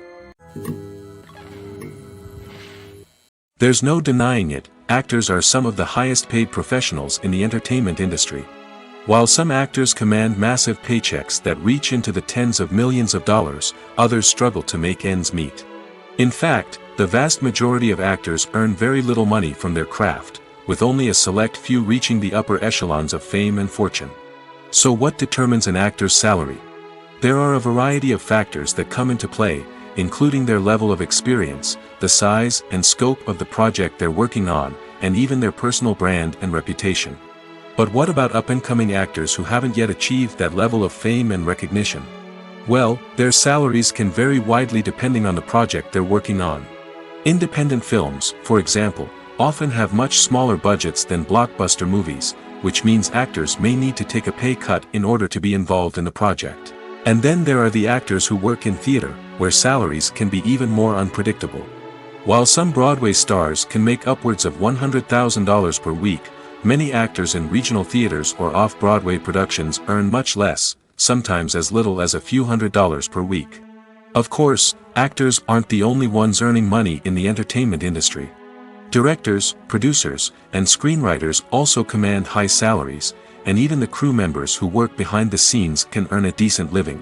S1: There's no denying it, actors are some of the highest paid professionals in the entertainment industry. While some actors command massive paychecks that reach into the tens of millions of dollars, others struggle to make ends meet. In fact, the vast majority of actors earn very little money from their craft, with only a select few reaching the upper echelons of fame and fortune. So what determines an actor's salary? There are a variety of factors that come into play, including their level of experience, the size and scope of the project they're working on, and even their personal brand and reputation. But what about up-and-coming actors who haven't yet achieved that level of fame and recognition? Well, their salaries can vary widely depending on the project they're working on. Independent films, for example, often have much smaller budgets than blockbuster movies, which means actors may need to take a pay cut in order to be involved in the project. And then there are the actors who work in theater, where salaries can be even more unpredictable. While some Broadway stars can make upwards of $100,000 per week, many actors in regional theaters or off-Broadway productions earn much less, sometimes as little as a few $100s per week. Of course, actors aren't the only ones earning money in the entertainment industry. Directors, producers, and screenwriters also command high salaries, and even the crew members who work behind the scenes can earn a decent living.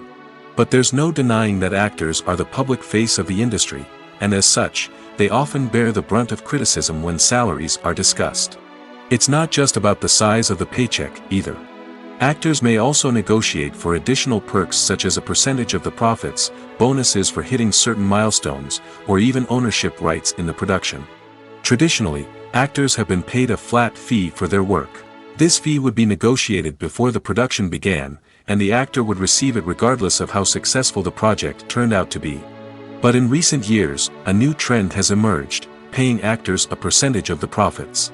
S1: But there's no denying that actors are the public face of the industry, and as such, they often bear the brunt of criticism when salaries are discussed. It's not just about the size of the paycheck, either. Actors may also negotiate for additional perks such as a percentage of the profits, bonuses for hitting certain milestones, or even ownership rights in the production. Traditionally, actors have been paid a flat fee for their work. This fee would be negotiated before the production began, and the actor would receive it regardless of how successful the project turned out to be. But in recent years, a new trend has emerged, paying actors a percentage of the profits.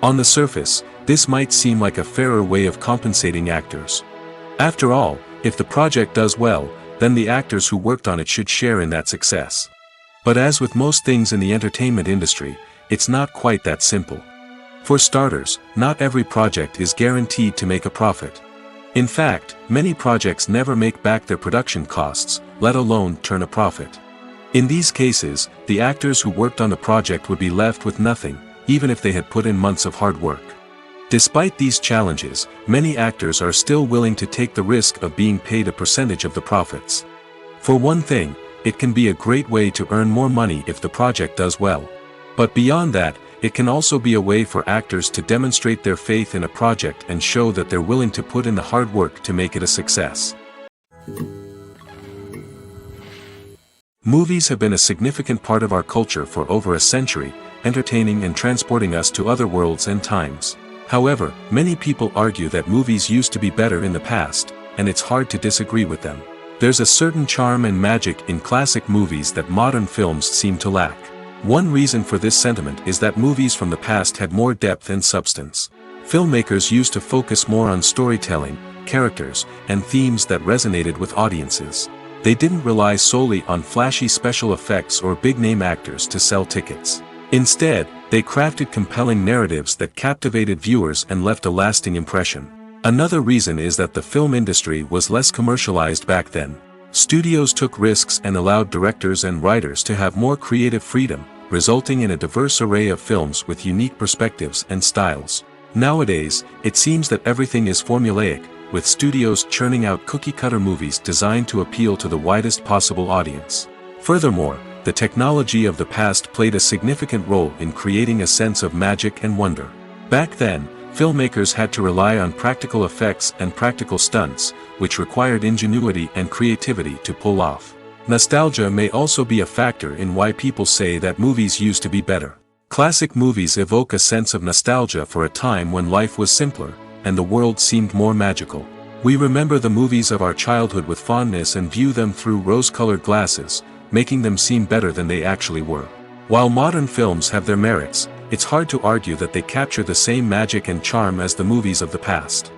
S1: On the surface, this might seem like a fairer way of compensating actors. After all, if the project does well, then the actors who worked on it should share in that success. But as with most things in the entertainment industry, it's not quite that simple. For starters, not every project is guaranteed to make a profit. In fact, many projects never make back their production costs, let alone turn a profit. In these cases, the actors who worked on the project would be left with nothing, even if they had put in months of hard work. Despite these challenges, many actors are still willing to take the risk of being paid a percentage of the profits. For one thing, it can be a great way to earn more money if the project does well. But beyond that, it can also be a way for actors to demonstrate their faith in a project and show that they're willing to put in the hard work to make it a success. Movies have been a significant part of our culture for over a century, entertaining and transporting us to other worlds and times. However, many people argue that movies used to be better in the past, and it's hard to disagree with them. There's a certain charm and magic in classic movies that modern films seem to lack. One reason for this sentiment is that movies from the past had more depth and substance. Filmmakers used to focus more on storytelling, characters, and themes that resonated with audiences. They didn't rely solely on flashy special effects or big-name actors to sell tickets. Instead, they crafted compelling narratives that captivated viewers and left a lasting impression. Another reason is that the film industry was less commercialized back then. Studios took risks and allowed directors and writers to have more creative freedom, resulting in a diverse array of films with unique perspectives and styles. Nowadays, it seems that everything is formulaic, with studios churning out cookie-cutter movies designed to appeal to the widest possible audience. Furthermore, the technology of the past played a significant role in creating a sense of magic and wonder. Back then, filmmakers had to rely on practical effects and practical stunts, which required ingenuity and creativity to pull off. Nostalgia may also be a factor in why people say that movies used to be better. Classic movies evoke a sense of nostalgia for a time when life was simpler, and the world seemed more magical. We remember the movies of our childhood with fondness and view them through rose-colored glasses, making them seem better than they actually were. While modern films have their merits, it's hard to argue that they capture the same magic and charm as the movies of the past.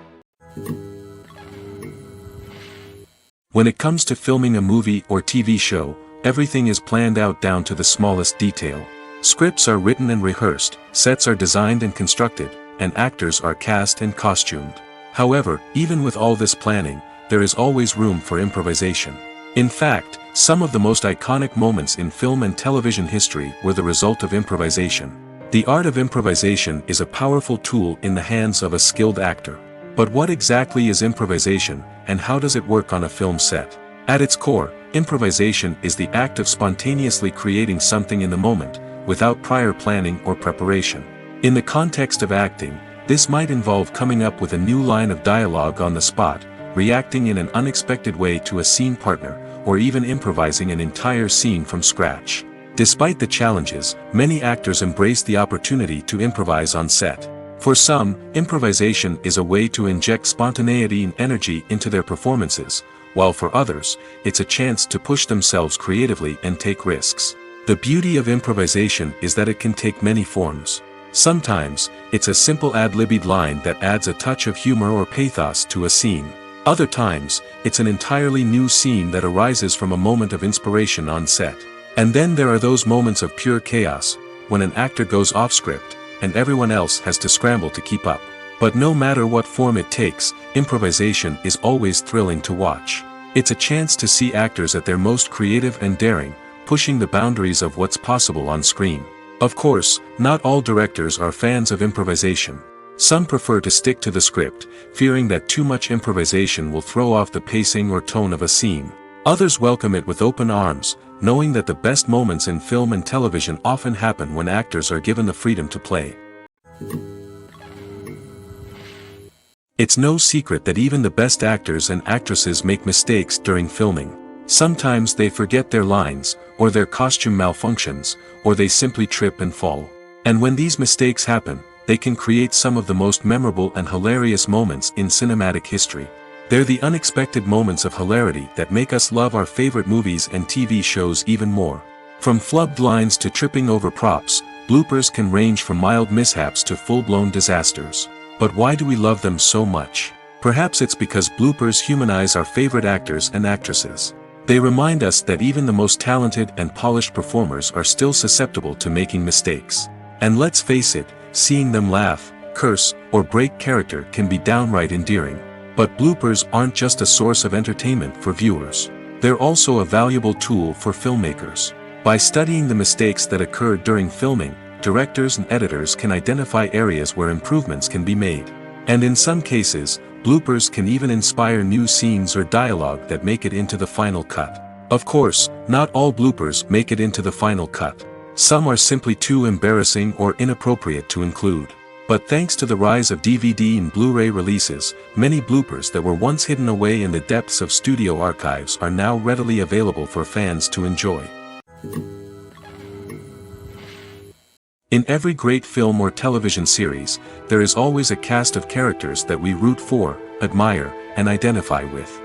S1: When it comes to filming a movie or TV show, everything is planned out down to the smallest detail. Scripts are written and rehearsed, sets are designed and constructed, and actors are cast and costumed. However, even with all this planning, there is always room for improvisation. In fact, some of the most iconic moments in film and television history were the result of improvisation. The art of improvisation is a powerful tool in the hands of a skilled actor. But what exactly is improvisation, and how does it work on a film set? At its core, improvisation is the act of spontaneously creating something in the moment, without prior planning or preparation. In the context of acting, this might involve coming up with a new line of dialogue on the spot, reacting in an unexpected way to a scene partner, or even improvising an entire scene from scratch. Despite the challenges, many actors embrace the opportunity to improvise on set. For some, improvisation is a way to inject spontaneity and energy into their performances, while for others, it's a chance to push themselves creatively and take risks. The beauty of improvisation is that it can take many forms. Sometimes, it's a simple ad-libbed line that adds a touch of humor or pathos to a scene. Other times, it's an entirely new scene that arises from a moment of inspiration on set. And then there are those moments of pure chaos, when an actor goes off script, and everyone else has to scramble to keep up. But no matter what form it takes, improvisation is always thrilling to watch. It's a chance to see actors at their most creative and daring, pushing the boundaries of what's possible on screen. Of course, not all directors are fans of improvisation. Some prefer to stick to the script, fearing that too much improvisation will throw off the pacing or tone of a scene. Others welcome it with open arms, knowing that the best moments in film and television often happen when actors are given the freedom to play. It's no secret that even the best actors and actresses make mistakes during filming. Sometimes they forget their lines, or their costume malfunctions, or they simply trip and fall. And when these mistakes happen, they can create some of the most memorable and hilarious moments in cinematic history. They're the unexpected moments of hilarity that make us love our favorite movies and TV shows even more. From flubbed lines to tripping over props, bloopers can range from mild mishaps to full-blown disasters. But why do we love them so much? Perhaps it's because bloopers humanize our favorite actors and actresses. They remind us that even the most talented and polished performers are still susceptible to making mistakes. And let's face it, seeing them laugh, curse, or break character can be downright endearing. But bloopers aren't just a source of entertainment for viewers. They're also a valuable tool for filmmakers. By studying the mistakes that occurred during filming, directors and editors can identify areas where improvements can be made. And in some cases, bloopers can even inspire new scenes or dialogue that make it into the final cut. Of course, not all bloopers make it into the final cut. Some are simply too embarrassing or inappropriate to include. But thanks to the rise of DVD and Blu-ray releases, many bloopers that were once hidden away in the depths of studio archives are now readily available for fans to enjoy. In every great film or television series, there is always a cast of characters that we root for, admire, and identify with.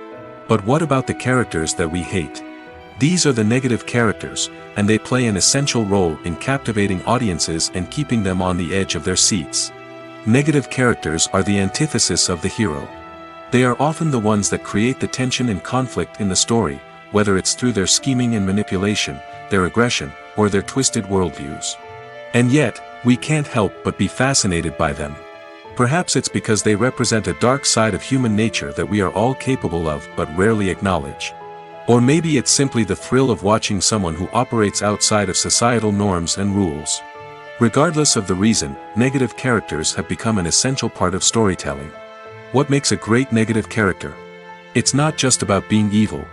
S1: But what about the characters that we hate? These are the negative characters, and they play an essential role in captivating audiences and keeping them on the edge of their seats. Negative characters are the antithesis of the hero. They are often the ones that create the tension and conflict in the story, whether it's through their scheming and manipulation, their aggression, or their twisted worldviews. And yet, we can't help but be fascinated by them. Perhaps it's because they represent a dark side of human nature that we are all capable of but rarely acknowledge. Or maybe it's simply the thrill of watching someone who operates outside of societal norms and rules. Regardless of the reason, negative characters have become an essential part of storytelling. What makes a great negative character? It's not just about being evil.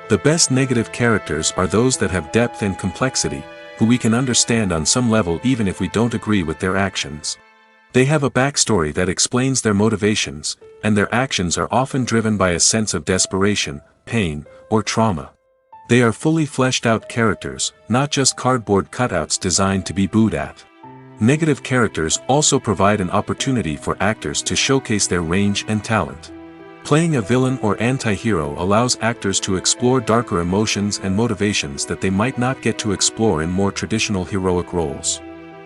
S1: The best negative characters are those that have depth and complexity, who we can understand on some level even if we don't agree with their actions. They have a backstory that explains their motivations, and their actions are often driven by a sense of desperation, pain, or trauma. They are fully fleshed out characters, not just cardboard cutouts designed to be booed at. Negative characters also provide an opportunity for actors to showcase their range and talent. Playing a villain or anti-hero allows actors to explore darker emotions and motivations that they might not get to explore in more traditional heroic roles.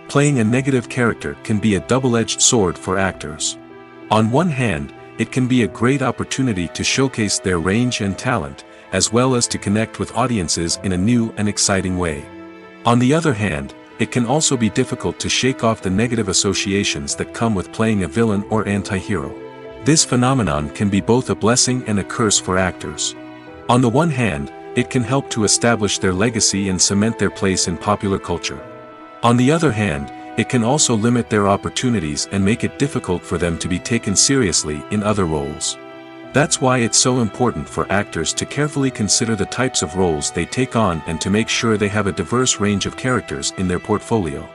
S1: Playing a negative character can be a double-edged sword for actors. On one hand, it can be a great opportunity to showcase their range and talent, as well as to connect with audiences in a new and exciting way. On the other hand, it can also be difficult to shake off the negative associations that come with playing a villain or anti-hero. This phenomenon can be both a blessing and a curse for actors. On the one hand, it can help to establish their legacy and cement their place in popular culture. On the other hand, it can also limit their opportunities and make it difficult for them to be taken seriously in other roles. That's why it's so important for actors to carefully consider the types of roles they take on and to make sure they have a diverse range of characters in their portfolio.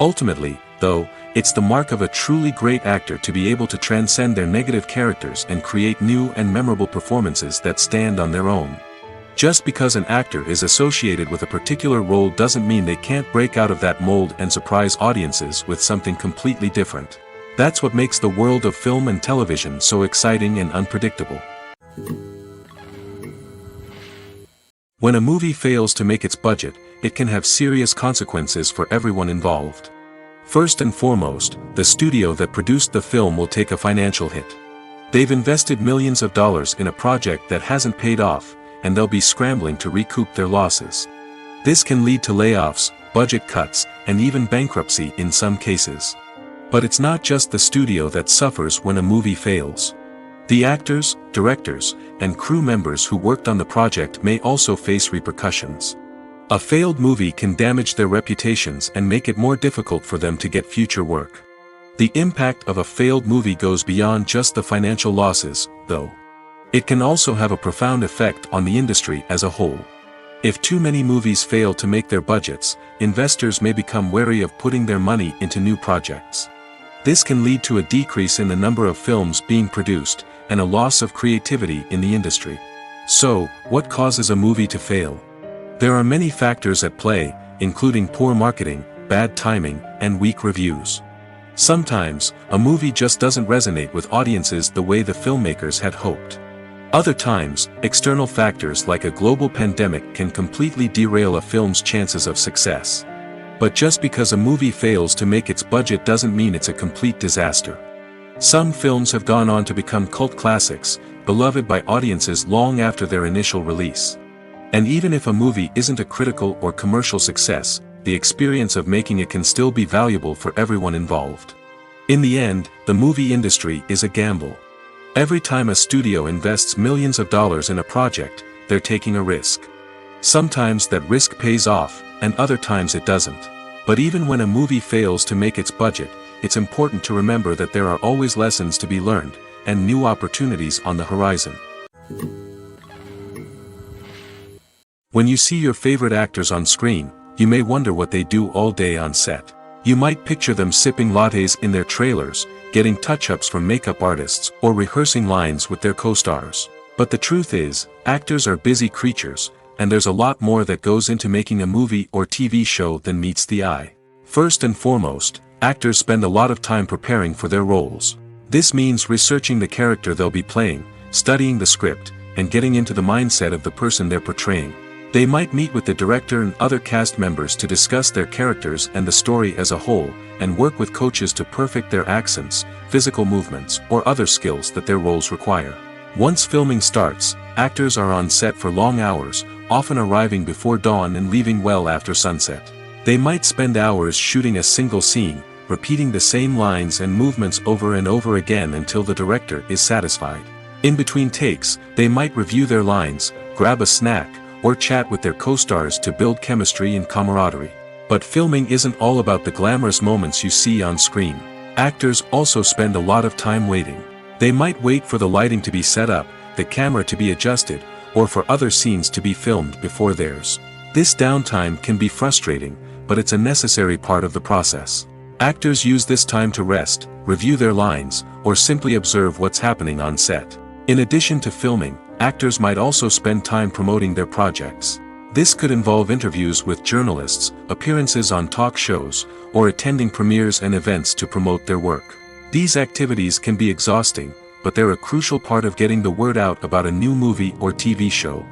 S1: Ultimately, though, it's the mark of a truly great actor to be able to transcend their negative characters and create new and memorable performances that stand on their own. Just because an actor is associated with a particular role doesn't mean they can't break out of that mold and surprise audiences with something completely different. That's what makes the world of film and television so exciting and unpredictable. When a movie fails to make its budget, it can have serious consequences for everyone involved. First and foremost, the studio that produced the film will take a financial hit. They've invested millions of dollars in a project that hasn't paid off, and they'll be scrambling to recoup their losses. This can lead to layoffs, budget cuts, and even bankruptcy in some cases. But it's not just the studio that suffers when a movie fails. The actors, directors, and crew members who worked on the project may also face repercussions. A failed movie can damage their reputations and make it more difficult for them to get future work. The impact of a failed movie goes beyond just the financial losses, though. It can also have a profound effect on the industry as a whole. If too many movies fail to make their budgets, investors may become wary of putting their money into new projects. This can lead to a decrease in the number of films being produced, and a loss of creativity in the industry. So, what causes a movie to fail? There are many factors at play, including poor marketing, bad timing, and weak reviews. Sometimes, a movie just doesn't resonate with audiences the way the filmmakers had hoped. Other times, external factors like a global pandemic can completely derail a film's chances of success. But just because a movie fails to make its budget doesn't mean it's a complete disaster. Some films have gone on to become cult classics, beloved by audiences long after their initial release. And even if a movie isn't a critical or commercial success, the experience of making it can still be valuable for everyone involved. In the end, the movie industry is a gamble. Every time a studio invests millions of dollars in a project, they're taking a risk. Sometimes that risk pays off, and other times it doesn't. But even when a movie fails to make its budget, it's important to remember that there are always lessons to be learned, and new opportunities on the horizon. When you see your favorite actors on screen, you may wonder what they do all day on set. You might picture them sipping lattes in their trailers, getting touch-ups from makeup artists, or rehearsing lines with their co-stars. But the truth is, actors are busy creatures, and there's a lot more that goes into making a movie or TV show than meets the eye. First and foremost, actors spend a lot of time preparing for their roles. This means researching the character they'll be playing, studying the script, and getting into the mindset of the person they're portraying. They might meet with the director and other cast members to discuss their characters and the story as a whole, and work with coaches to perfect their accents, physical movements, or other skills that their roles require. Once filming starts, actors are on set for long hours, often arriving before dawn and leaving well after sunset. They might spend hours shooting a single scene, repeating the same lines and movements over and over again until the director is satisfied. In between takes, they might review their lines, grab a snack, or chat with their co-stars to build chemistry and camaraderie. But filming isn't all about the glamorous moments you see on screen. Actors also spend a lot of time waiting. They might wait for the lighting to be set up, the camera to be adjusted, or for other scenes to be filmed before theirs. This downtime can be frustrating, but it's a necessary part of the process. Actors use this time to rest, review their lines, or simply observe what's happening on set. In addition to filming, actors might also spend time promoting their projects. This could involve interviews with journalists, appearances on talk shows, or attending premieres and events to promote their work. These activities can be exhausting, but they're a crucial part of getting the word out about a new movie or TV show.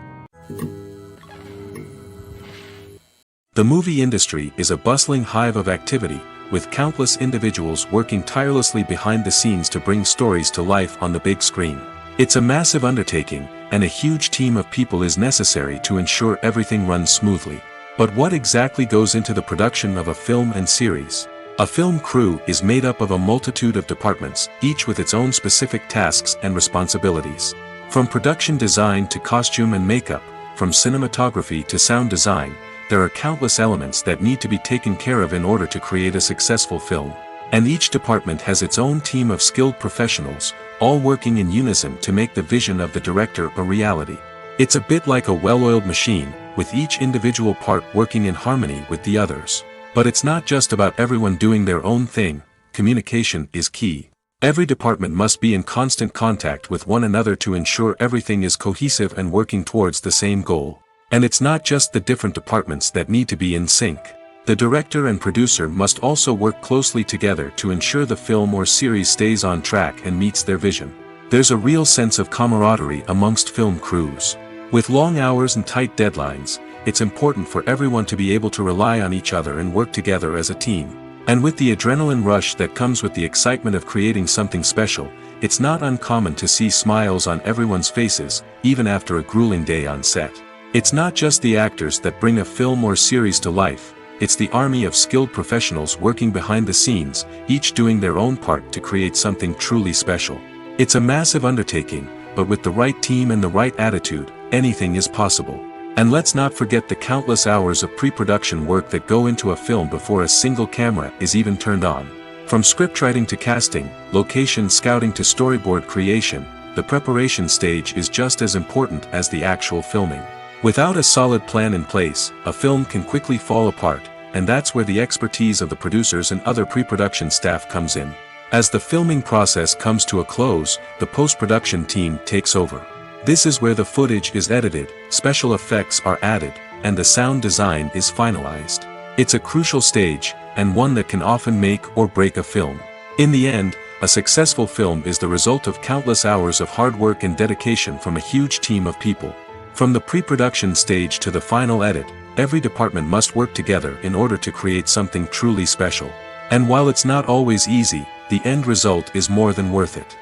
S1: The movie industry is a bustling hive of activity, with countless individuals working tirelessly behind the scenes to bring stories to life on the big screen. It's a massive undertaking, and a huge team of people is necessary to ensure everything runs smoothly. But what exactly goes into the production of a film and series? A film crew is made up of a multitude of departments, each with its own specific tasks and responsibilities. From production design to costume and makeup, from cinematography to sound design, there are countless elements that need to be taken care of in order to create a successful film. And each department has its own team of skilled professionals, all working in unison to make the vision of the director a reality. It's a bit like a well-oiled machine, with each individual part working in harmony with the others. But it's not just about everyone doing their own thing. Communication is key. Every department must be in constant contact with one another to ensure everything is cohesive and working towards the same goal. And it's not just the different departments that need to be in sync. The director and producer must also work closely together to ensure the film or series stays on track and meets their vision. There's a real sense of camaraderie amongst film crews. With long hours and tight deadlines, it's important for everyone to be able to rely on each other and work together as a team. And with the adrenaline rush that comes with the excitement of creating something special, it's not uncommon to see smiles on everyone's faces, even after a grueling day on set. It's not just the actors that bring a film or series to life. it's the army of skilled professionals working behind the scenes, each doing their own part to create something truly special. It's a massive undertaking, but with the right team and the right attitude, anything is possible. And let's not forget the countless hours of pre-production work that go into a film before a single camera is even turned on. From scriptwriting to casting, location scouting to storyboard creation, the preparation stage is just as important as the actual filming. Without a solid plan in place, a film can quickly fall apart, and that's where the expertise of the producers and other pre-production staff comes in. As the filming process comes to a close, the post-production team takes over. This is where the footage is edited, special effects are added, and the sound design is finalized. It's a crucial stage, and one that can often make or break a film. In the end, a successful film is the result of countless hours of hard work and dedication from a huge team of people. From the pre-production stage to the final edit, every department must work together in order to create something truly special. And while it's not always easy, the end result is more than worth it.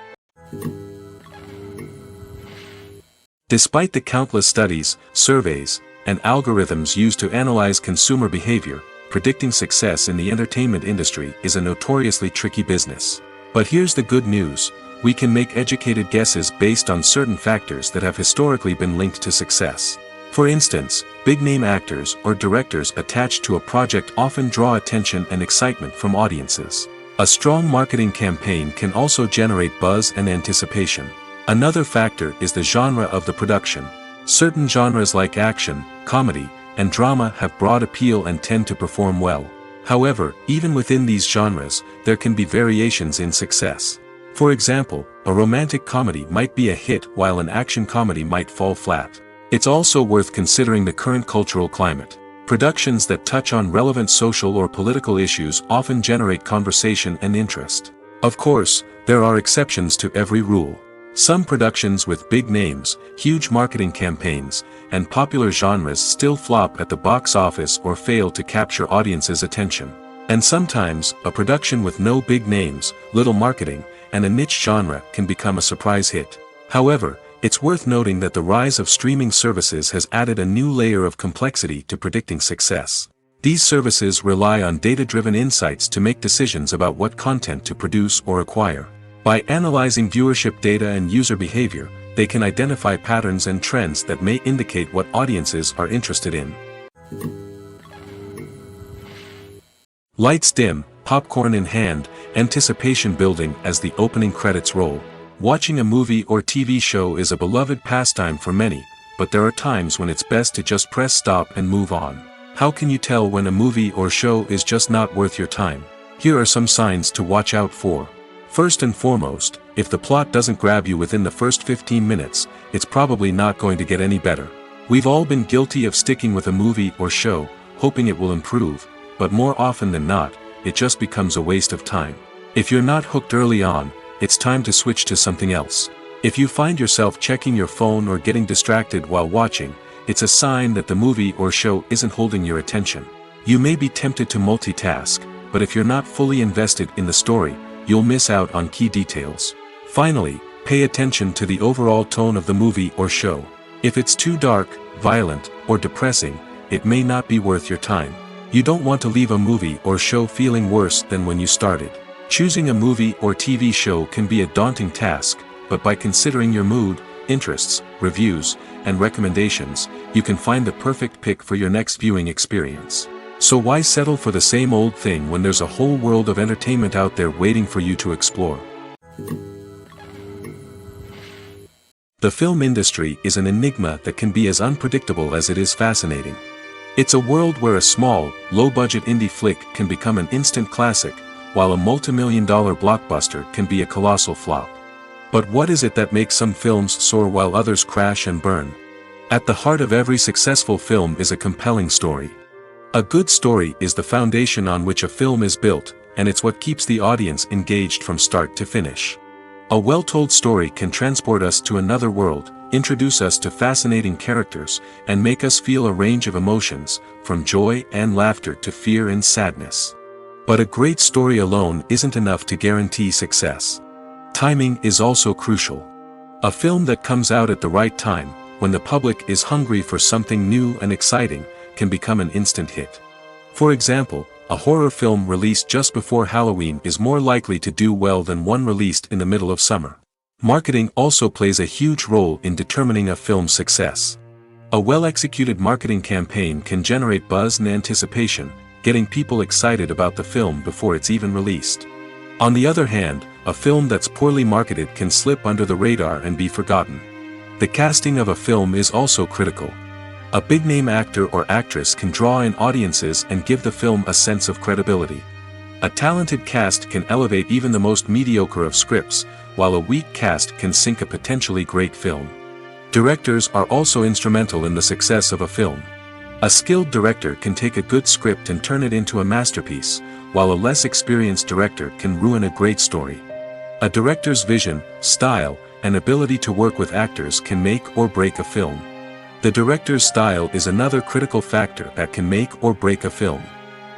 S1: Despite the countless studies, surveys, and algorithms used to analyze consumer behavior, predicting success in the entertainment industry is a notoriously tricky business. But here's the good news: we can make educated guesses based on certain factors that have historically been linked to success. For instance, big-name actors or directors attached to a project often draw attention and excitement from audiences. A strong marketing campaign can also generate buzz and anticipation. Another factor is the genre of the production. Certain genres like action, comedy, and drama have broad appeal and tend to perform well. However, even within these genres, there can be variations in success. For example, a romantic comedy might be a hit while an action comedy might fall flat. It's also worth considering the current cultural climate. Productions that touch on relevant social or political issues often generate conversation and interest. Of course, there are exceptions to every rule. Some productions with big names, huge marketing campaigns, and popular genres still flop at the box office or fail to capture audiences' attention. And sometimes, a production with no big names, little marketing, and a niche genre can become a surprise hit. However, it's worth noting that the rise of streaming services has added a new layer of complexity to predicting success. These services rely on data-driven insights to make decisions about what content to produce or acquire. By analyzing viewership data and user behavior, they can identify patterns and trends that may indicate what audiences are interested in. Lights dim, popcorn in hand, anticipation building as the opening credits roll. Watching a movie or TV show is a beloved pastime for many, but there are times when it's best to just press stop and move on. How can you tell when a movie or show is just not worth your time? Here are some signs to watch out for. First and foremost, if the plot doesn't grab you within the first 15 minutes, it's probably not going to get any better. We've all been guilty of sticking with a movie or show, hoping it will improve, but more often than not, it just becomes a waste of time. If you're not hooked early on, it's time to switch to something else. If you find yourself checking your phone or getting distracted while watching, it's a sign that the movie or show isn't holding your attention. You may be tempted to multitask, but if you're not fully invested in the story, you'll miss out on key details. Finally, pay attention to the overall tone of the movie or show. If it's too dark, violent, or depressing, it may not be worth your time. You don't want to leave a movie or show feeling worse than when you started. Choosing a movie or TV show can be a daunting task, but by considering your mood, interests, reviews, and recommendations, you can find the perfect pick for your next viewing experience. So why settle for the same old thing when there's a whole world of entertainment out there waiting for you to explore? The film industry is an enigma that can be as unpredictable as it is fascinating. It's a world where a small, low-budget indie flick can become an instant classic, while a multi-million-dollar blockbuster can be a colossal flop. But what is it that makes some films soar while others crash and burn? At the heart of every successful film is a compelling story. A good story is the foundation on which a film is built, and it's what keeps the audience engaged from start to finish. A well-told story can transport us to another world, introduce us to fascinating characters, and make us feel a range of emotions, from joy and laughter to fear and sadness. But a great story alone isn't enough to guarantee success. Timing is also crucial. A film that comes out at the right time, when the public is hungry for something new and exciting, can become an instant hit. For example, a horror film released just before Halloween is more likely to do well than one released in the middle of summer. Marketing also plays a huge role in determining a film's success. A well-executed marketing campaign can generate buzz and anticipation, getting people excited about the film before it's even released. On the other hand, a film that's poorly marketed can slip under the radar and be forgotten. The casting of a film is also critical. A big-name actor or actress can draw in audiences and give the film a sense of credibility. A talented cast can elevate even the most mediocre of scripts, while a weak cast can sink a potentially great film. Directors are also instrumental in the success of a film. A skilled director can take a good script and turn it into a masterpiece, while a less experienced director can ruin a great story. A director's vision, style, and ability to work with actors can make or break a film. The director's style is another critical factor that can make or break a film.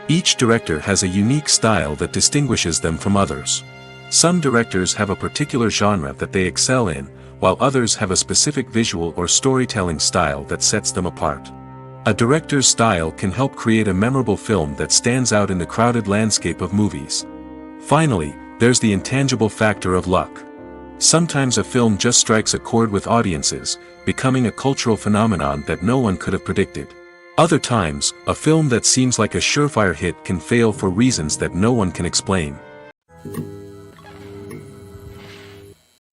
S1: Each director has a unique style that distinguishes them from others. Some directors have a particular genre that they excel in, while others have a specific visual or storytelling style that sets them apart. A director's style can help create a memorable film that stands out in the crowded landscape of movies. Finally, there's the intangible factor of luck. Sometimes a film just strikes a chord with audiences, becoming a cultural phenomenon that no one could have predicted. Other times, a film that seems like a surefire hit can fail for reasons that no one can explain.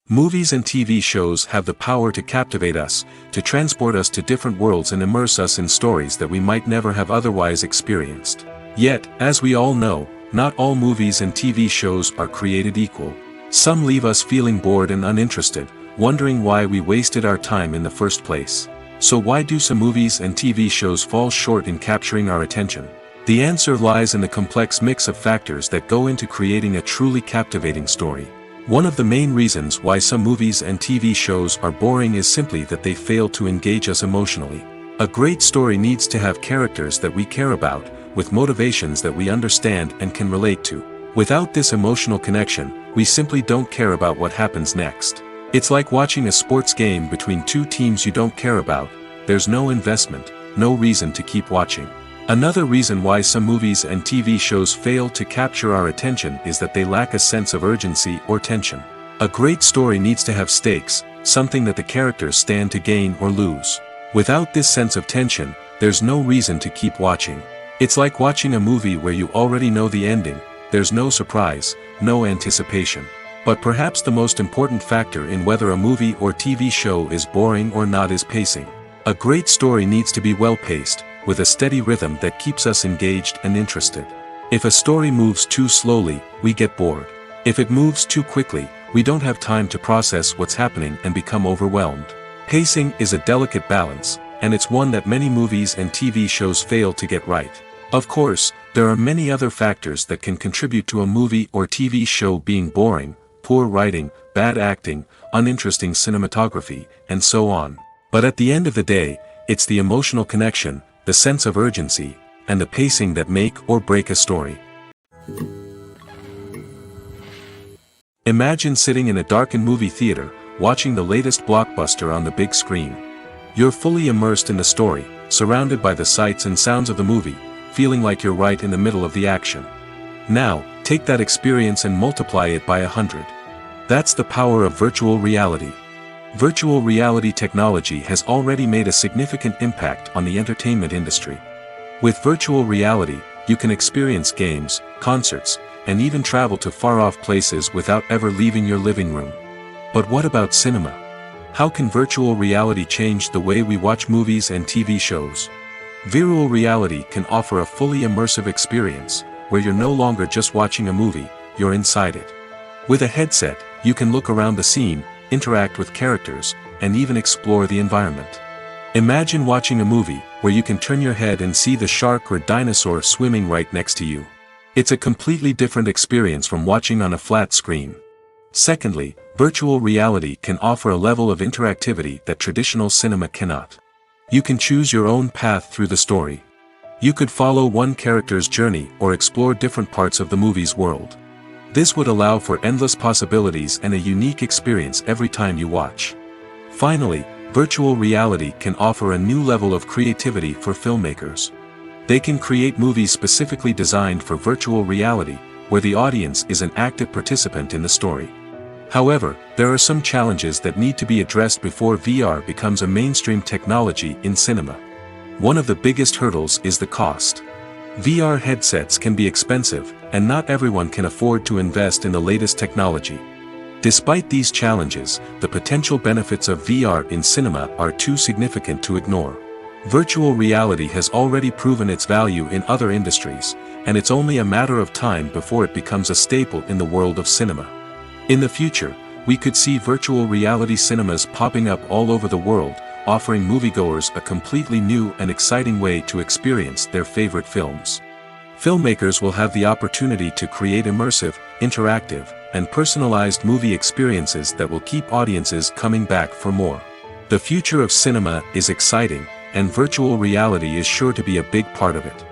S1: Movies and TV shows have the power to captivate us, to transport us to different worlds and immerse us in stories that we might never have otherwise experienced. Yet, as we all know, not all movies and TV shows are created equal. Some leave us feeling bored and uninterested, wondering why we wasted our time in the first place. So why do some movies and TV shows fall short in capturing our attention? The answer lies in the complex mix of factors that go into creating a truly captivating story. One of the main reasons why some movies and TV shows are boring is simply that they fail to engage us emotionally. A great story needs to have characters that we care about, with motivations that we understand and can relate to. Without this emotional connection, we simply don't care about what happens next. It's like watching a sports game between two teams you don't care about. There's no investment, no reason to keep watching. Another reason why some movies and TV shows fail to capture our attention is that they lack a sense of urgency or tension. A great story needs to have stakes, something that the characters stand to gain or lose. Without this sense of tension, there's no reason to keep watching. It's like watching a movie where you already know the ending. There's no surprise, no anticipation. But perhaps the most important factor in whether a movie or TV show is boring or not is pacing. A great story needs to be well-paced, with a steady rhythm that keeps us engaged and interested. If a story moves too slowly, we get bored. If it moves too quickly, we don't have time to process what's happening and become overwhelmed. Pacing is a delicate balance, and it's one that many movies and TV shows fail to get right. Of course, there are many other factors that can contribute to a movie or TV show being boring: poor writing, bad acting, uninteresting cinematography, and so on. But at the end of the day, it's the emotional connection, the sense of urgency, and the pacing that make or break a story. Imagine sitting in a darkened movie theater, watching the latest blockbuster on the big screen. You're fully immersed in the story, surrounded by the sights and sounds of the movie, feeling like you're right in the middle of the action. Now, take that experience and multiply it by 100. That's the power of virtual reality. Virtual reality technology has already made a significant impact on the entertainment industry. With virtual reality, you can experience games, concerts, and even travel to far-off places without ever leaving your living room. But what about cinema? How can virtual reality change the way we watch movies and TV shows? Virtual reality can offer a fully immersive experience, where you're no longer just watching a movie, you're inside it. With a headset, you can look around the scene, interact with characters, and even explore the environment. Imagine watching a movie where you can turn your head and see the shark or dinosaur swimming right next to you. It's a completely different experience from watching on a flat screen. Secondly, virtual reality can offer a level of interactivity that traditional cinema cannot. You can choose your own path through the story. You could follow one character's journey or explore different parts of the movie's world. This would allow for endless possibilities and a unique experience every time you watch. Finally, virtual reality can offer a new level of creativity for filmmakers. They can create movies specifically designed for virtual reality, where the audience is an active participant in the story. However, there are some challenges that need to be addressed before VR becomes a mainstream technology in cinema. One of the biggest hurdles is the cost. VR headsets can be expensive, and not everyone can afford to invest in the latest technology. Despite these challenges, the potential benefits of VR in cinema are too significant to ignore. Virtual reality has already proven its value in other industries, and it's only a matter of time before it becomes a staple in the world of cinema. In the future, we could see virtual reality cinemas popping up all over the world, offering moviegoers a completely new and exciting way to experience their favorite films. Filmmakers will have the opportunity to create immersive, interactive, and personalized movie experiences that will keep audiences coming back for more. The future of cinema is exciting, and virtual reality is sure to be a big part of it.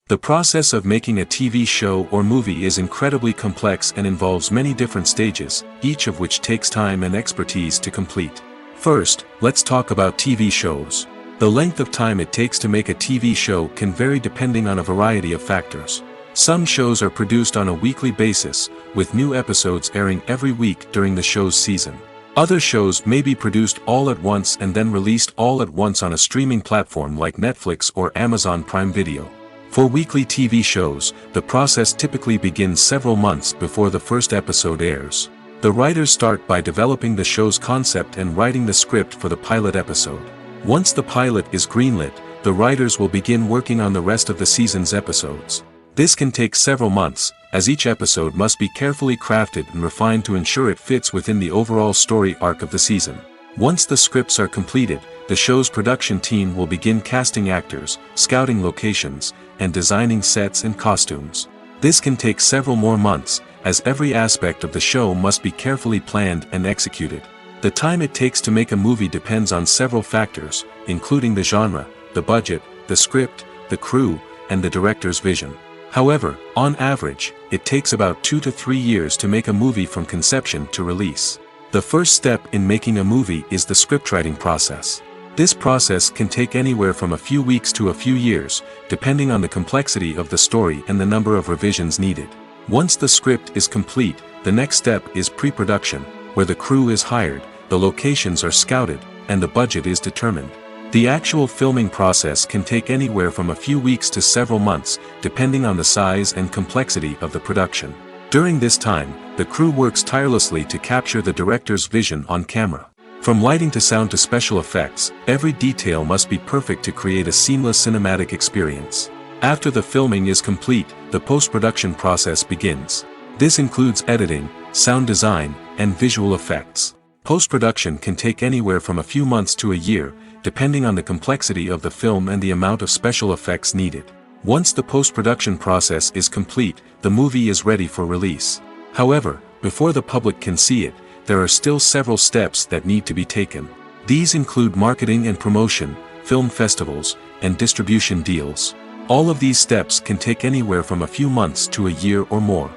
S1: The process of making a TV show or movie is incredibly complex and involves many different stages, each of which takes time and expertise to complete. First, let's talk about TV shows. The length of time it takes to make a TV show can vary depending on a variety of factors. Some shows are produced on a weekly basis, with new episodes airing every week during the show's season. Other shows may be produced all at once and then released all at once on a streaming platform like Netflix or Amazon Prime Video. For weekly TV shows, the process typically begins several months before the first episode airs. The writers start by developing the show's concept and writing the script for the pilot episode. Once the pilot is greenlit, the writers will begin working on the rest of the season's episodes. This can take several months, as each episode must be carefully crafted and refined to ensure it fits within the overall story arc of the season. Once the scripts are completed, the show's production team will begin casting actors, scouting locations, and designing sets and costumes. This can take several more months, as every aspect of the show must be carefully planned and executed. The time it takes to make a movie depends on several factors, including the genre, the budget, the script, the crew, and the director's vision. However, on average, it takes about 2 to 3 years to make a movie from conception to release. The first step in making a movie is the scriptwriting process. This process can take anywhere from a few weeks to a few years, depending on the complexity of the story and the number of revisions needed. Once the script is complete, the next step is pre-production, where the crew is hired, the locations are scouted, and the budget is determined. The actual filming process can take anywhere from a few weeks to several months, depending on the size and complexity of the production. During this time, the crew works tirelessly to capture the director's vision on camera. From lighting to sound to special effects, every detail must be perfect to create a seamless cinematic experience. After the filming is complete, the post-production process begins. This includes editing, sound design, and visual effects. Post-production can take anywhere from a few months to a year, depending on the complexity of the film and the amount of special effects needed. Once the post-production process is complete, the movie is ready for release. However, before the public can see it, there are still several steps that need to be taken. These include marketing and promotion, film festivals, and distribution deals. All of these steps can take anywhere from a few months to a year or more.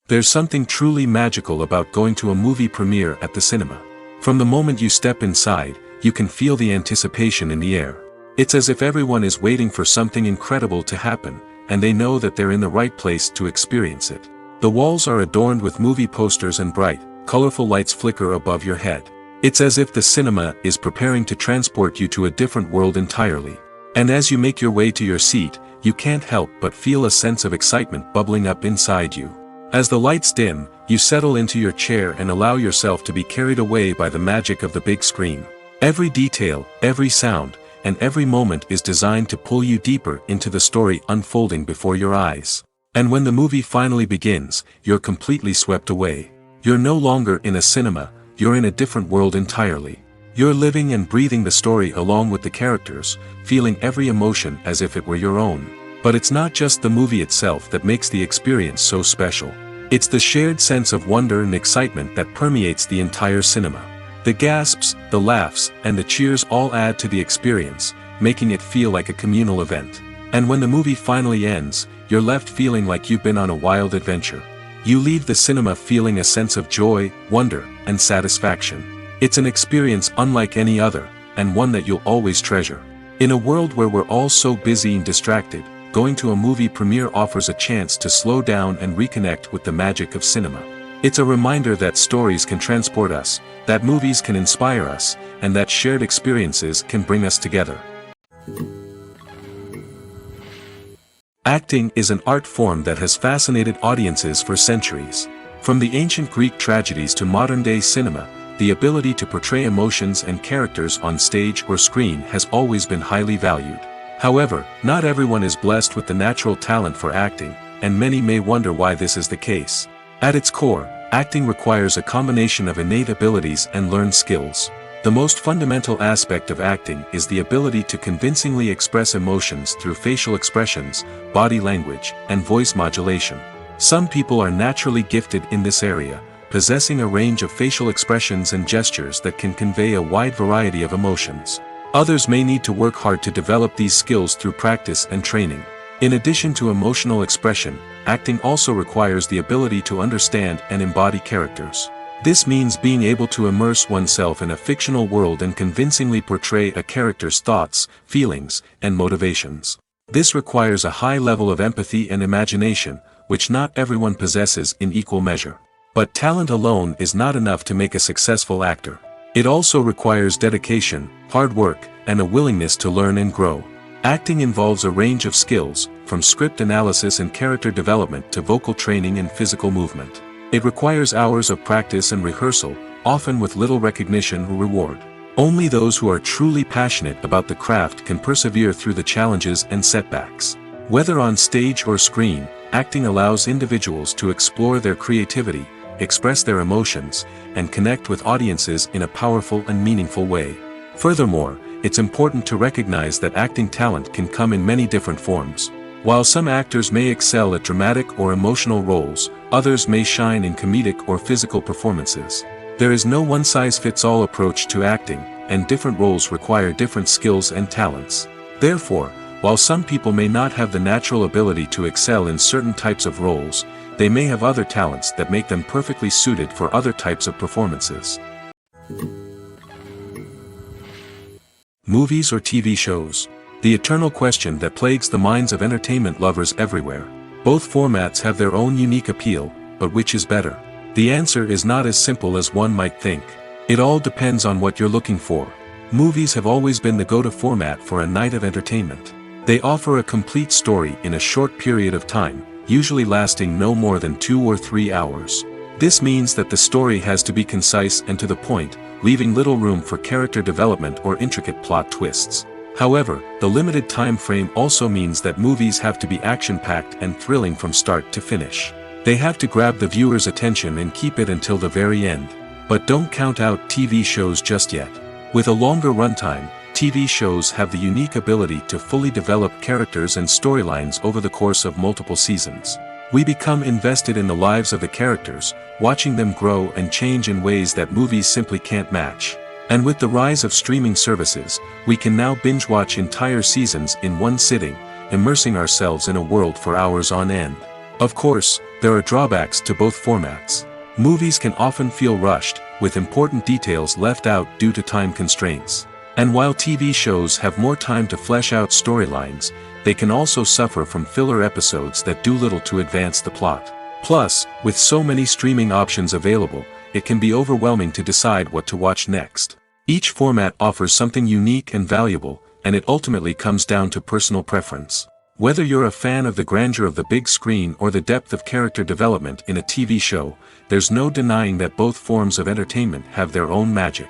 S1: There's something truly magical about going to a movie premiere at the cinema. From the moment you step inside, you can feel the anticipation in the air. It's as if everyone is waiting for something incredible to happen, and they know that they're in the right place to experience it. The walls are adorned with movie posters and bright, colorful lights flicker above your head. It's as if the cinema is preparing to transport you to a different world entirely. And as you make your way to your seat, you can't help but feel a sense of excitement bubbling up inside you. As the lights dim, you settle into your chair and allow yourself to be carried away by the magic of the big screen. Every detail, every sound, and every moment is designed to pull you deeper into the story unfolding before your eyes. And when the movie finally begins, you're completely swept away. You're no longer in a cinema, you're in a different world entirely. You're living and breathing the story along with the characters, feeling every emotion as if it were your own. But it's not just the movie itself that makes the experience so special. It's the shared sense of wonder and excitement that permeates the entire cinema. The gasps, the laughs, and the cheers all add to the experience, making it feel like a communal event. And when the movie finally ends, you're left feeling like you've been on a wild adventure. You leave the cinema feeling a sense of joy, wonder, and satisfaction. It's an experience unlike any other, and one that you'll always treasure. In a world where we're all so busy and distracted, going to a movie premiere offers a chance to slow down and reconnect with the magic of cinema. It's a reminder that stories can transport us, that movies can inspire us, and that shared experiences can bring us together. Acting is an art form that has fascinated audiences for centuries. From the ancient Greek tragedies to modern-day cinema, the ability to portray emotions and characters on stage or screen has always been highly valued. However, not everyone is blessed with the natural talent for acting, and many may wonder why this is the case. At its core, acting requires a combination of innate abilities and learned skills. The most fundamental aspect of acting is the ability to convincingly express emotions through facial expressions, body language, and voice modulation. Some people are naturally gifted in this area, possessing a range of facial expressions and gestures that can convey a wide variety of emotions. Others may need to work hard to develop these skills through practice and training. In addition to emotional expression, acting also requires the ability to understand and embody characters. This means being able to immerse oneself in a fictional world and convincingly portray a character's thoughts, feelings, and motivations. This requires a high level of empathy and imagination, which not everyone possesses in equal measure. But talent alone is not enough to make a successful actor. It also requires dedication, hard work, and a willingness to learn and grow. Acting involves a range of skills, from script analysis and character development to vocal training and physical movement. It requires hours of practice and rehearsal, often with little recognition or reward. Only those who are truly passionate about the craft can persevere through the challenges and setbacks. Whether on stage or screen, acting allows individuals to explore their creativity, express their emotions, and connect with audiences in a powerful and meaningful way. Furthermore, it's important to recognize that acting talent can come in many different forms. While some actors may excel at dramatic or emotional roles, others may shine in comedic or physical performances. There is no one-size-fits-all approach to acting, and different roles require different skills and talents. Therefore, while some people may not have the natural ability to excel in certain types of roles, they may have other talents that make them perfectly suited for other types of performances. Movies or TV shows? The eternal question that plagues the minds of entertainment lovers everywhere. Both formats have their own unique appeal, but which is better? The answer is not as simple as one might think. It all depends on what you're looking for. Movies have always been the go-to format for a night of entertainment. They offer a complete story in a short period of time, usually lasting no more than 2 or 3 hours. This means that the story has to be concise and to the point, leaving little room for character development or intricate plot twists. However, the limited time frame also means that movies have to be action-packed and thrilling from start to finish. They have to grab the viewer's attention and keep it until the very end. But don't count out TV shows just yet. With a longer runtime, TV shows have the unique ability to fully develop characters and storylines over the course of multiple seasons. We become invested in the lives of the characters, watching them grow and change in ways that movies simply can't match. And with the rise of streaming services, we can now binge-watch entire seasons in one sitting, immersing ourselves in a world for hours on end. Of course, there are drawbacks to both formats. Movies can often feel rushed, with important details left out due to time constraints. And while TV shows have more time to flesh out storylines, they can also suffer from filler episodes that do little to advance the plot. Plus, with so many streaming options available, it can be overwhelming to decide what to watch next. Each format offers something unique and valuable, and it ultimately comes down to personal preference. Whether you're a fan of the grandeur of the big screen or the depth of character development in a TV show, there's no denying that both forms of entertainment have their own magic.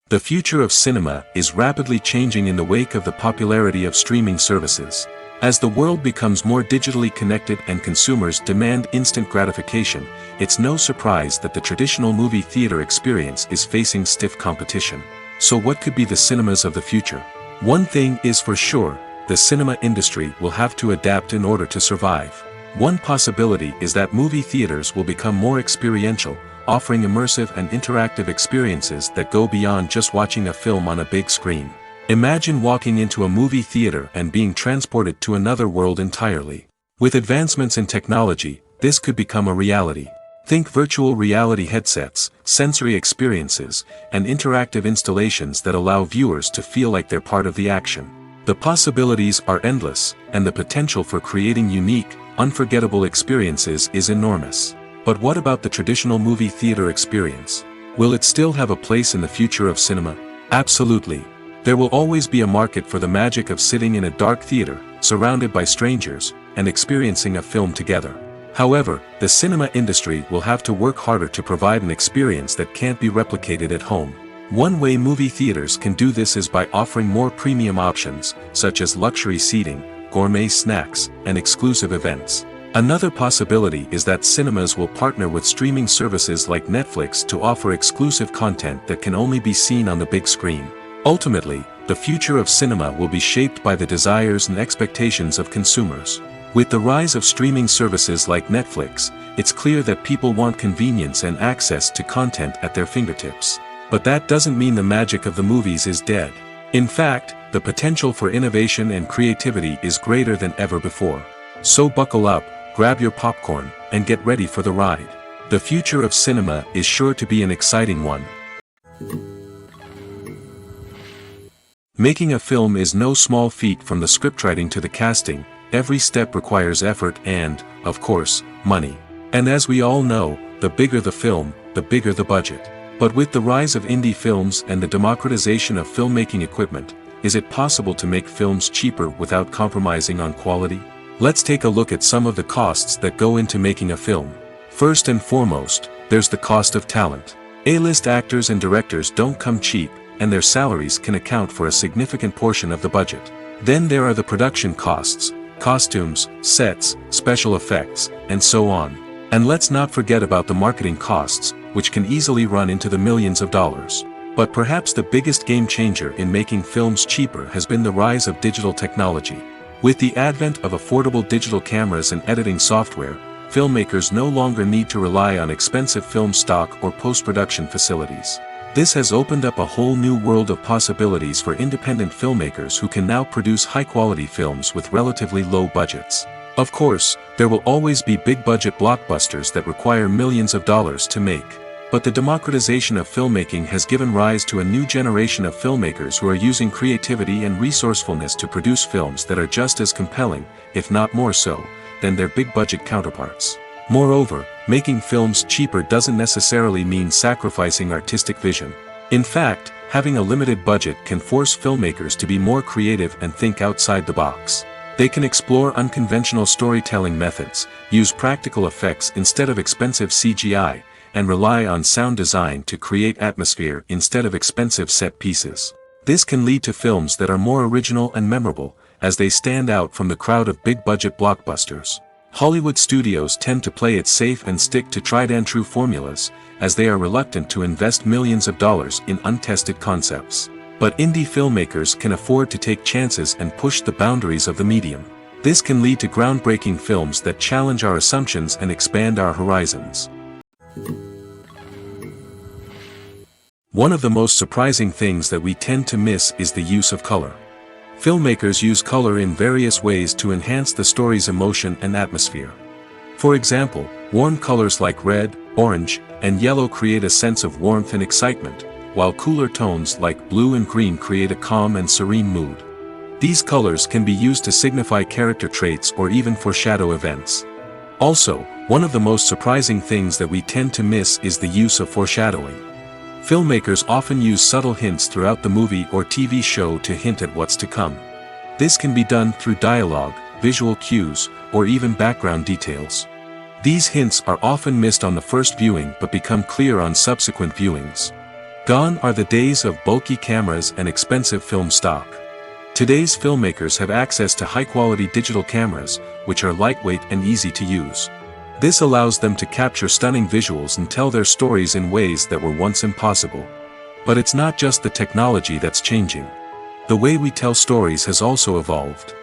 S1: The future of cinema is rapidly changing in the wake of the popularity of streaming services. As the world becomes more digitally connected and consumers demand instant gratification, it's no surprise that the traditional movie theater experience is facing stiff competition. So what could be the cinemas of the future? One thing is for sure, the cinema industry will have to adapt in order to survive. One possibility is that movie theaters will become more experiential, offering immersive and interactive experiences that go beyond just watching a film on a big screen. Imagine walking into a movie theater and being transported to another world entirely. With advancements in technology, this could become a reality. Think virtual reality headsets, sensory experiences, and interactive installations that allow viewers to feel like they're part of the action. The possibilities are endless, and the potential for creating unique, unforgettable experiences is enormous. But what about the traditional movie theater experience? Will it still have a place in the future of cinema? Absolutely. There will always be a market for the magic of sitting in a dark theater, surrounded by strangers, and experiencing a film together. However, the cinema industry will have to work harder to provide an experience that can't be replicated at home. One way movie theaters can do this is by offering more premium options, such as luxury seating, gourmet snacks, and exclusive events. Another possibility is that cinemas will partner with streaming services like Netflix to offer exclusive content that can only be seen on the big screen. Ultimately, the future of cinema will be shaped by the desires and expectations of consumers. With the rise of streaming services like Netflix, it's clear that people want convenience and access to content at their fingertips. But that doesn't mean the magic of the movies is dead. In fact, the potential for innovation and creativity is greater than ever before. So buckle up, grab your popcorn, and get ready for the ride. The future of cinema is sure to be an exciting one. Making a film is no small feat. From the scriptwriting to the casting, every step requires effort and, of course, money. And as we all know, the bigger the film, the bigger the budget. But with the rise of indie films and the democratization of filmmaking equipment, is it possible to make films cheaper without compromising on quality? Let's take a look at some of the costs that go into making a film. First and foremost, there's the cost of talent. A-list actors and directors don't come cheap, and their salaries can account for a significant portion of the budget. Then there are the production costs, costumes, sets, special effects, and so on. And let's not forget about the marketing costs, which can easily run into the millions of dollars. But perhaps the biggest game changer in making films cheaper has been the rise of digital technology. With the advent of affordable digital cameras and editing software, filmmakers no longer need to rely on expensive film stock or post-production facilities. This has opened up a whole new world of possibilities for independent filmmakers who can now produce high-quality films with relatively low budgets. Of course, there will always be big-budget blockbusters that require millions of dollars to make. But the democratization of filmmaking has given rise to a new generation of filmmakers who are using creativity and resourcefulness to produce films that are just as compelling, if not more so, than their big-budget counterparts. Moreover, making films cheaper doesn't necessarily mean sacrificing artistic vision. In fact, having a limited budget can force filmmakers to be more creative and think outside the box. They can explore unconventional storytelling methods, use practical effects instead of expensive CGI, and rely on sound design to create atmosphere instead of expensive set pieces. This can lead to films that are more original and memorable, as they stand out from the crowd of big-budget blockbusters. Hollywood studios tend to play it safe and stick to tried-and-true formulas, as they are reluctant to invest millions of dollars in untested concepts. But indie filmmakers can afford to take chances and push the boundaries of the medium. This can lead to groundbreaking films that challenge our assumptions and expand our horizons. One of the most surprising things that we tend to miss is the use of color. Filmmakers use color in various ways to enhance the story's emotion and atmosphere. For example, warm colors like red, orange, and yellow create a sense of warmth and excitement, while cooler tones like blue and green create a calm and serene mood. These colors can be used to signify character traits or even foreshadow events. Also, one of the most surprising things that we tend to miss is the use of foreshadowing. Filmmakers often use subtle hints throughout the movie or TV show to hint at what's to come. This can be done through dialogue, visual cues, or even background details. These hints are often missed on the first viewing but become clear on subsequent viewings. Gone are the days of bulky cameras and expensive film stock. Today's filmmakers have access to high-quality digital cameras, which are lightweight and easy to use. This allows them to capture stunning visuals and tell their stories in ways that were once impossible. But it's not just the technology that's changing. The way we tell stories has also evolved.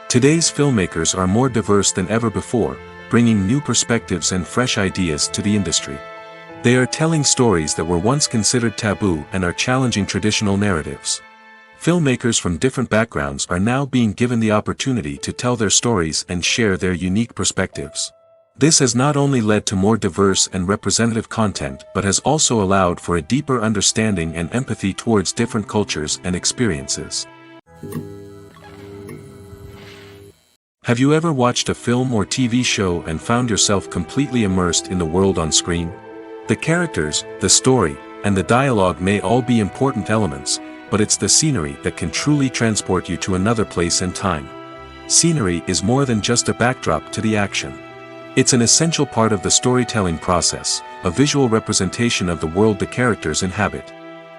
S1: Today's filmmakers are more diverse than ever before, bringing new perspectives and fresh ideas to the industry. They are telling stories that were once considered taboo and are challenging traditional narratives. Filmmakers from different backgrounds are now being given the opportunity to tell their stories and share their unique perspectives. This has not only led to more diverse and representative content but has also allowed for a deeper understanding and empathy towards different cultures and experiences. Have you ever watched a film or TV show and found yourself completely immersed in the world on screen? The characters, the story, and the dialogue may all be important elements, but it's the scenery that can truly transport you to another place and time. Scenery is more than just a backdrop to the action. It's an essential part of the storytelling process, a visual representation of the world the characters inhabit.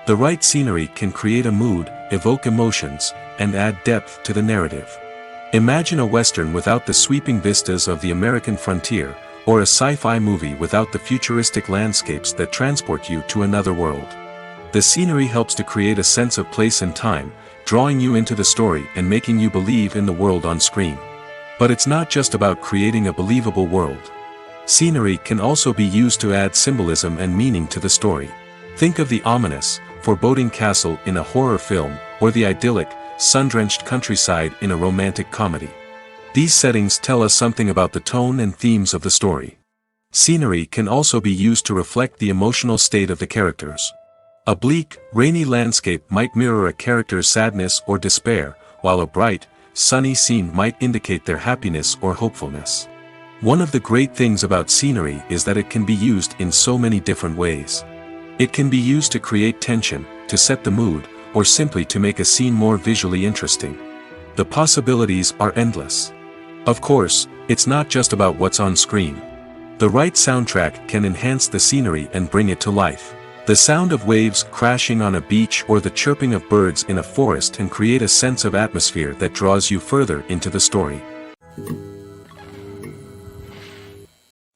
S1: The right scenery can create a mood, evoke emotions, and add depth to the narrative. Imagine a Western without the sweeping vistas of the American frontier, or a sci-fi movie without the futuristic landscapes that transport you to another world. The scenery helps to create a sense of place and time, drawing you into the story and making you believe in the world on screen. But it's not just about creating a believable world. Scenery can also be used to add symbolism and meaning to the story. Think of the ominous, foreboding castle in a horror film, or the idyllic, sun-drenched countryside in a romantic comedy. These settings tell us something about the tone and themes of the story. Scenery can also be used to reflect the emotional state of the characters. A bleak, rainy landscape might mirror a character's sadness or despair, while a bright, sunny scene might indicate their happiness or hopefulness. One of the great things about scenery is that it can be used in so many different ways. It can be used to create tension, to set the mood, or simply to make a scene more visually interesting. The possibilities are endless. Of course, it's not just about what's on screen. The right soundtrack can enhance the scenery and bring it to life. The sound of waves crashing on a beach or the chirping of birds in a forest can create a sense of atmosphere that draws you further into the story.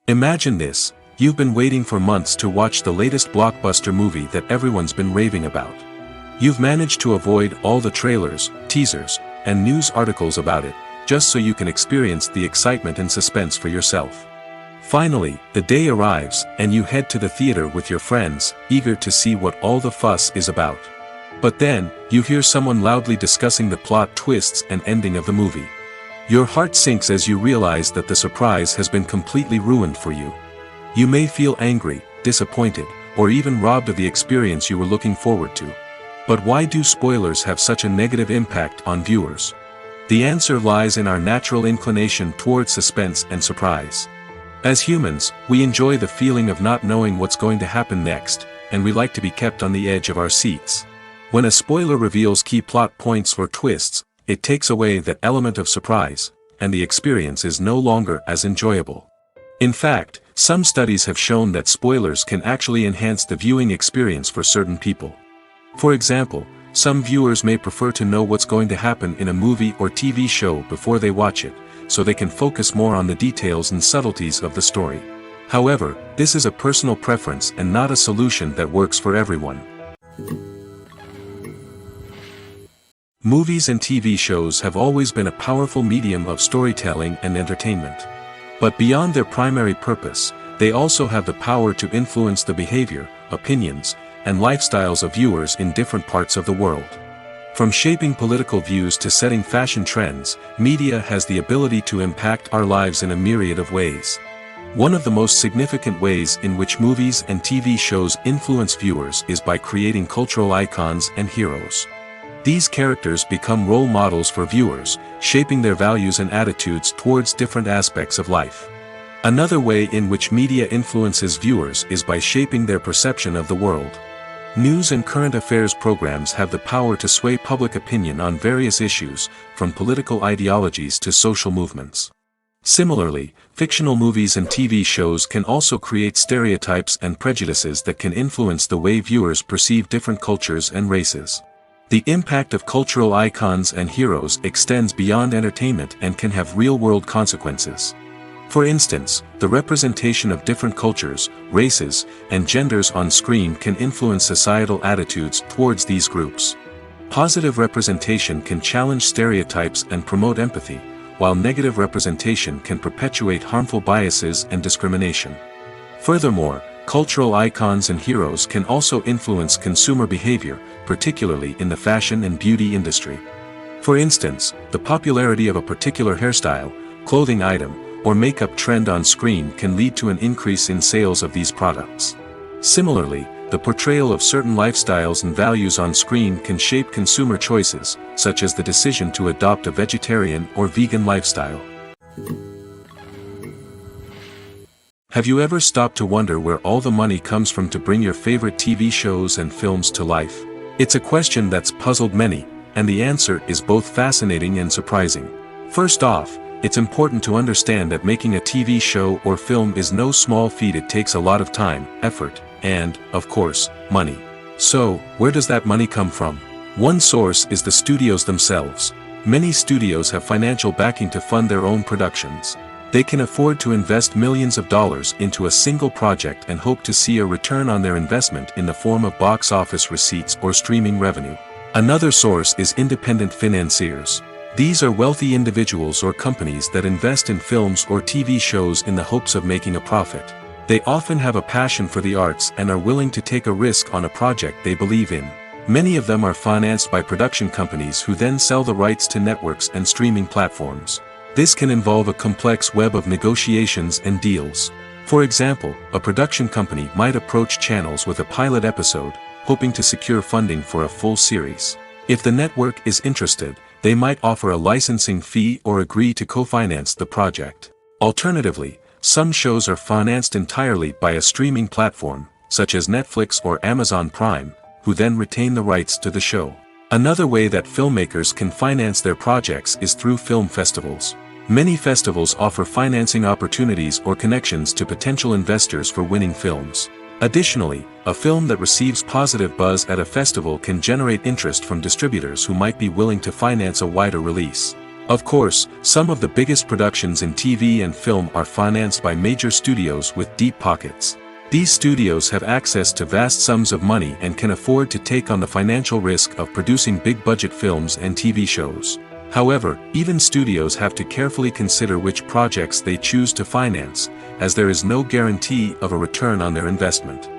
S1: Imagine this: you've been waiting for months to watch the latest blockbuster movie that everyone's been raving about. You've managed to avoid all the trailers, teasers, and news articles about it, just so you can experience the excitement and suspense for yourself. Finally, the day arrives, and you head to the theater with your friends, eager to see what all the fuss is about. But then, you hear someone loudly discussing the plot twists and ending of the movie. Your heart sinks as you realize that the surprise has been completely ruined for you. You may feel angry, disappointed, or even robbed of the experience you were looking forward to. But why do spoilers have such a negative impact on viewers? The answer lies in our natural inclination toward suspense and surprise. As humans, we enjoy the feeling of not knowing what's going to happen next, and we like to be kept on the edge of our seats. When a spoiler reveals key plot points or twists, it takes away that element of surprise, and the experience is no longer as enjoyable. In fact, some studies have shown that spoilers can actually enhance the viewing experience for certain people. For example, some viewers may prefer to know what's going to happen in a movie or TV show before they watch it, so they can focus more on the details and subtleties of the story. However, this is a personal preference and not a solution that works for everyone. Movies and TV shows have always been a powerful medium of storytelling and entertainment. But beyond their primary purpose, they also have the power to influence the behavior, opinions, and lifestyles of viewers in different parts of the world. From shaping political views to setting fashion trends, media has the ability to impact our lives in a myriad of ways. One of the most significant ways in which movies and TV shows influence viewers is by creating cultural icons and heroes. These characters become role models for viewers, shaping their values and attitudes towards different aspects of life. Another way in which media influences viewers is by shaping their perception of the world. News and current affairs programs have the power to sway public opinion on various issues, from political ideologies to social movements. Similarly, fictional movies and TV shows can also create stereotypes and prejudices that can influence the way viewers perceive different cultures and races. The impact of cultural icons and heroes extends beyond entertainment and can have real-world consequences. For instance, the representation of different cultures, races, and genders on screen can influence societal attitudes towards these groups. Positive representation can challenge stereotypes and promote empathy, while negative representation can perpetuate harmful biases and discrimination. Furthermore, cultural icons and heroes can also influence consumer behavior, particularly in the fashion and beauty industry. For instance, the popularity of a particular hairstyle, clothing item, or makeup trend on screen can lead to an increase in sales of these products. Similarly, the portrayal of certain lifestyles and values on screen can shape consumer choices, such as the decision to adopt a vegetarian or vegan lifestyle. Have you ever stopped to wonder where all the money comes from to bring your favorite TV shows and films to life? It's a question that's puzzled many, and the answer is both fascinating and surprising. First off, it's important to understand that making a TV show or film is no small feat. It takes a lot of time, effort, and, of course, money. So, where does that money come from? One source is the studios themselves. Many studios have financial backing to fund their own productions. They can afford to invest millions of dollars into a single project and hope to see a return on their investment in the form of box office receipts or streaming revenue. Another source is independent financiers. These are wealthy individuals or companies that invest in films or TV shows in the hopes of making a profit. They often have a passion for the arts and are willing to take a risk on a project they believe in. Many of them are financed by production companies who then sell the rights to networks and streaming platforms. This can involve a complex web of negotiations and deals. For example, a production company might approach channels with a pilot episode, hoping to secure funding for a full series. If the network is interested, they might offer a licensing fee or agree to co-finance the project. Alternatively, some shows are financed entirely by a streaming platform, such as Netflix or Amazon Prime, who then retain the rights to the show. Another way that filmmakers can finance their projects is through film festivals. Many festivals offer financing opportunities or connections to potential investors for winning films. Additionally, a film that receives positive buzz at a festival can generate interest from distributors who might be willing to finance a wider release. Of course, some of the biggest productions in TV and film are financed by major studios with deep pockets. These studios have access to vast sums of money and can afford to take on the financial risk of producing big-budget films and TV shows. However, even studios have to carefully consider which projects they choose to finance, as there is no guarantee of a return on their investment.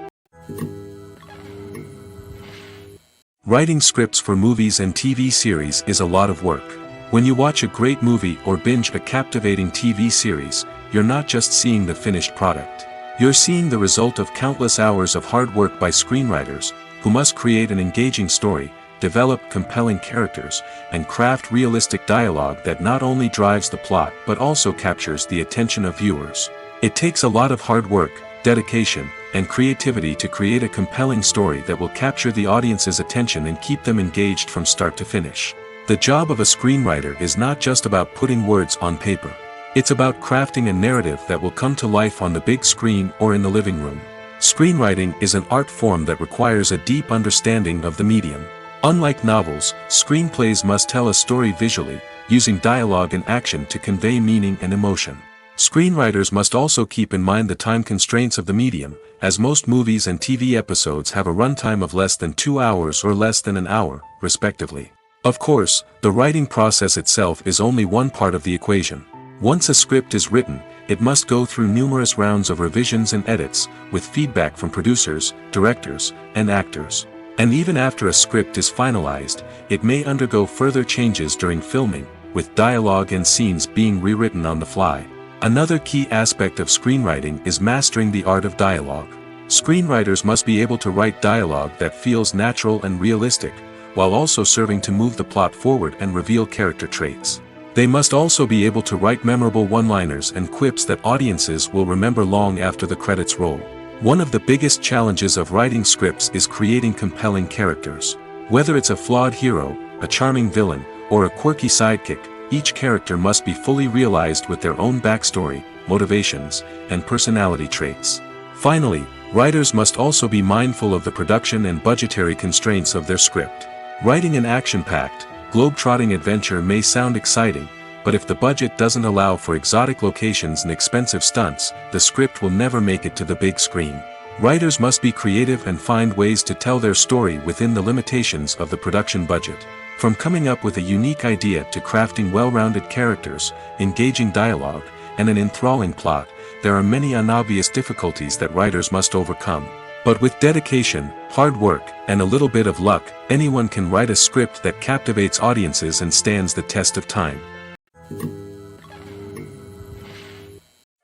S1: Writing scripts for movies and TV series is a lot of work. When you watch a great movie or binge a captivating TV series, you're not just seeing the finished product. You're seeing the result of countless hours of hard work by screenwriters, who must create an engaging story, develop compelling characters, and craft realistic dialogue that not only drives the plot but also captures the attention of viewers. It takes a lot of hard work, dedication, and creativity to create a compelling story that will capture the audience's attention and keep them engaged from start to finish. The job of a screenwriter is not just about putting words on paper. It's about crafting a narrative that will come to life on the big screen or in the living room. Screenwriting is an art form that requires a deep understanding of the medium. Unlike novels, screenplays must tell a story visually, using dialogue and action to convey meaning and emotion. Screenwriters must also keep in mind the time constraints of the medium, as most movies and TV episodes have a runtime of less than 2 hours or less than an hour, respectively. Of course, the writing process itself is only one part of the equation. Once a script is written, it must go through numerous rounds of revisions and edits, with feedback from producers, directors, and actors. And even after a script is finalized, it may undergo further changes during filming, with dialogue and scenes being rewritten on the fly. Another key aspect of screenwriting is mastering the art of dialogue. Screenwriters must be able to write dialogue that feels natural and realistic, while also serving to move the plot forward and reveal character traits. They must also be able to write memorable one-liners and quips that audiences will remember long after the credits roll. One of the biggest challenges of writing scripts is creating compelling characters. Whether it's a flawed hero, a charming villain, or a quirky sidekick, each character must be fully realized with their own backstory, motivations, and personality traits. Finally, writers must also be mindful of the production and budgetary constraints of their script. Writing an action-packed, globe-trotting adventure may sound exciting, but if the budget doesn't allow for exotic locations and expensive stunts, the script will never make it to the big screen. Writers must be creative and find ways to tell their story within the limitations of the production budget. From coming up with a unique idea to crafting well-rounded characters, engaging dialogue, and an enthralling plot, there are many unobvious difficulties that writers must overcome. But with dedication, hard work, and a little bit of luck, anyone can write a script that captivates audiences and stands the test of time.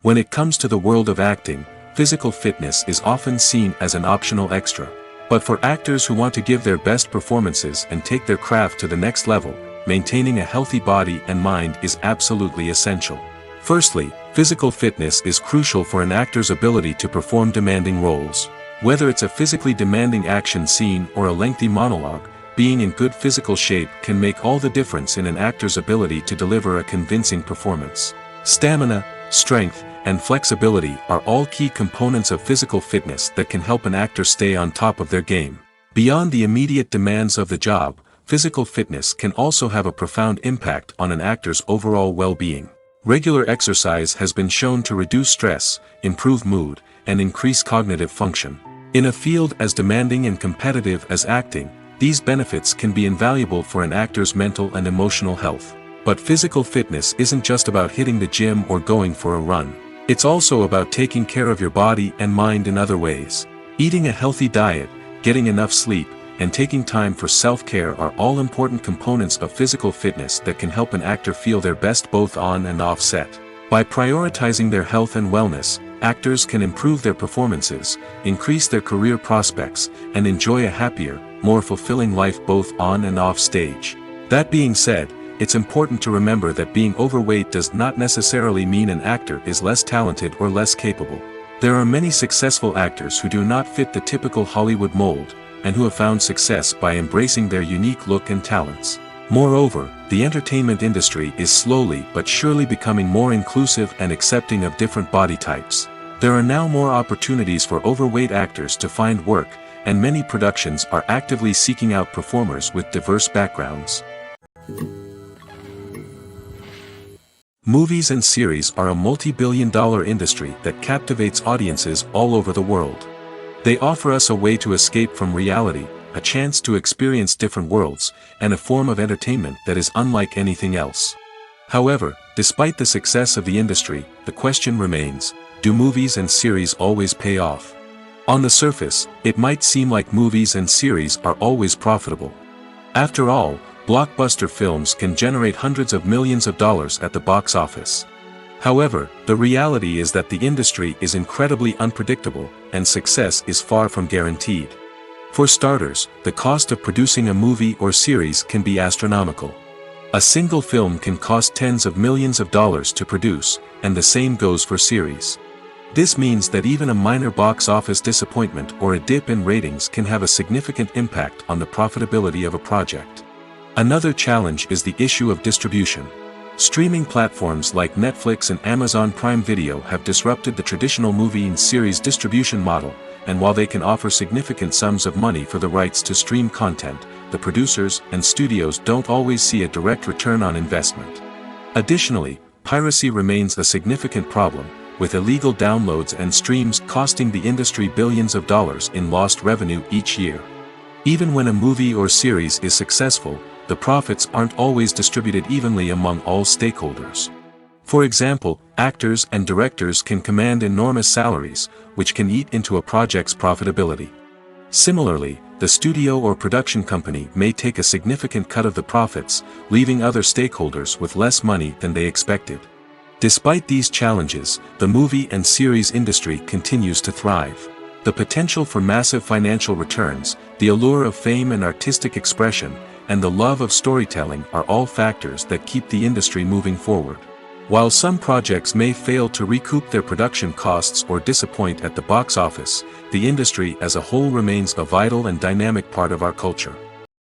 S1: When it comes to the world of acting, physical fitness is often seen as an optional extra. But for actors who want to give their best performances and take their craft to the next level, maintaining a healthy body and mind is absolutely essential. Firstly, physical fitness is crucial for an actor's ability to perform demanding roles. Whether it's a physically demanding action scene or a lengthy monologue, being in good physical shape can make all the difference in an actor's ability to deliver a convincing performance. Stamina, strength, and flexibility are all key components of physical fitness that can help an actor stay on top of their game. Beyond the immediate demands of the job, physical fitness can also have a profound impact on an actor's overall well-being. Regular exercise has been shown to reduce stress, improve mood, and increase cognitive function. In a field as demanding and competitive as acting, these benefits can be invaluable for an actor's mental and emotional health. But physical fitness isn't just about hitting the gym or going for a run. It's also about taking care of your body and mind in other ways. Eating a healthy diet, getting enough sleep, and taking time for self-care are all important components of physical fitness that can help an actor feel their best both on and off set. By prioritizing their health and wellness, actors can improve their performances, increase their career prospects, and enjoy a happier, more fulfilling life both on and off stage. That being said, it's important to remember that being overweight does not necessarily mean an actor is less talented or less capable. There are many successful actors who do not fit the typical Hollywood mold, and who have found success by embracing their unique look and talents. Moreover, the entertainment industry is slowly but surely becoming more inclusive and accepting of different body types. There are now more opportunities for overweight actors to find work, and many productions are actively seeking out performers with diverse backgrounds. Movies and series are a multi-billion-dollar industry that captivates audiences all over the world. They offer us a way to escape from reality, a chance to experience different worlds, and a form of entertainment that is unlike anything else. However, despite the success of the industry, the question remains, do movies and series always pay off? On the surface, it might seem like movies and series are always profitable. After all, blockbuster films can generate hundreds of millions of dollars at the box office. However, the reality is that the industry is incredibly unpredictable, and success is far from guaranteed. For starters, the cost of producing a movie or series can be astronomical. A single film can cost tens of millions of dollars to produce, and the same goes for series. This means that even a minor box office disappointment or a dip in ratings can have a significant impact on the profitability of a project. Another challenge is the issue of distribution. Streaming platforms like Netflix and Amazon Prime Video have disrupted the traditional movie and series distribution model, and while they can offer significant sums of money for the rights to stream content, the producers and studios don't always see a direct return on investment. Additionally, piracy remains a significant problem, with illegal downloads and streams costing the industry billions of dollars in lost revenue each year. Even when a movie or series is successful, the profits aren't always distributed evenly among all stakeholders. For example, actors and directors can command enormous salaries, which can eat into a project's profitability. Similarly, the studio or production company may take a significant cut of the profits, leaving other stakeholders with less money than they expected. Despite these challenges, the movie and series industry continues to thrive. The potential for massive financial returns, the allure of fame and artistic expression, and the love of storytelling are all factors that keep the industry moving forward. While some projects may fail to recoup their production costs or disappoint at the box office, the industry as a whole remains a vital and dynamic part of our culture.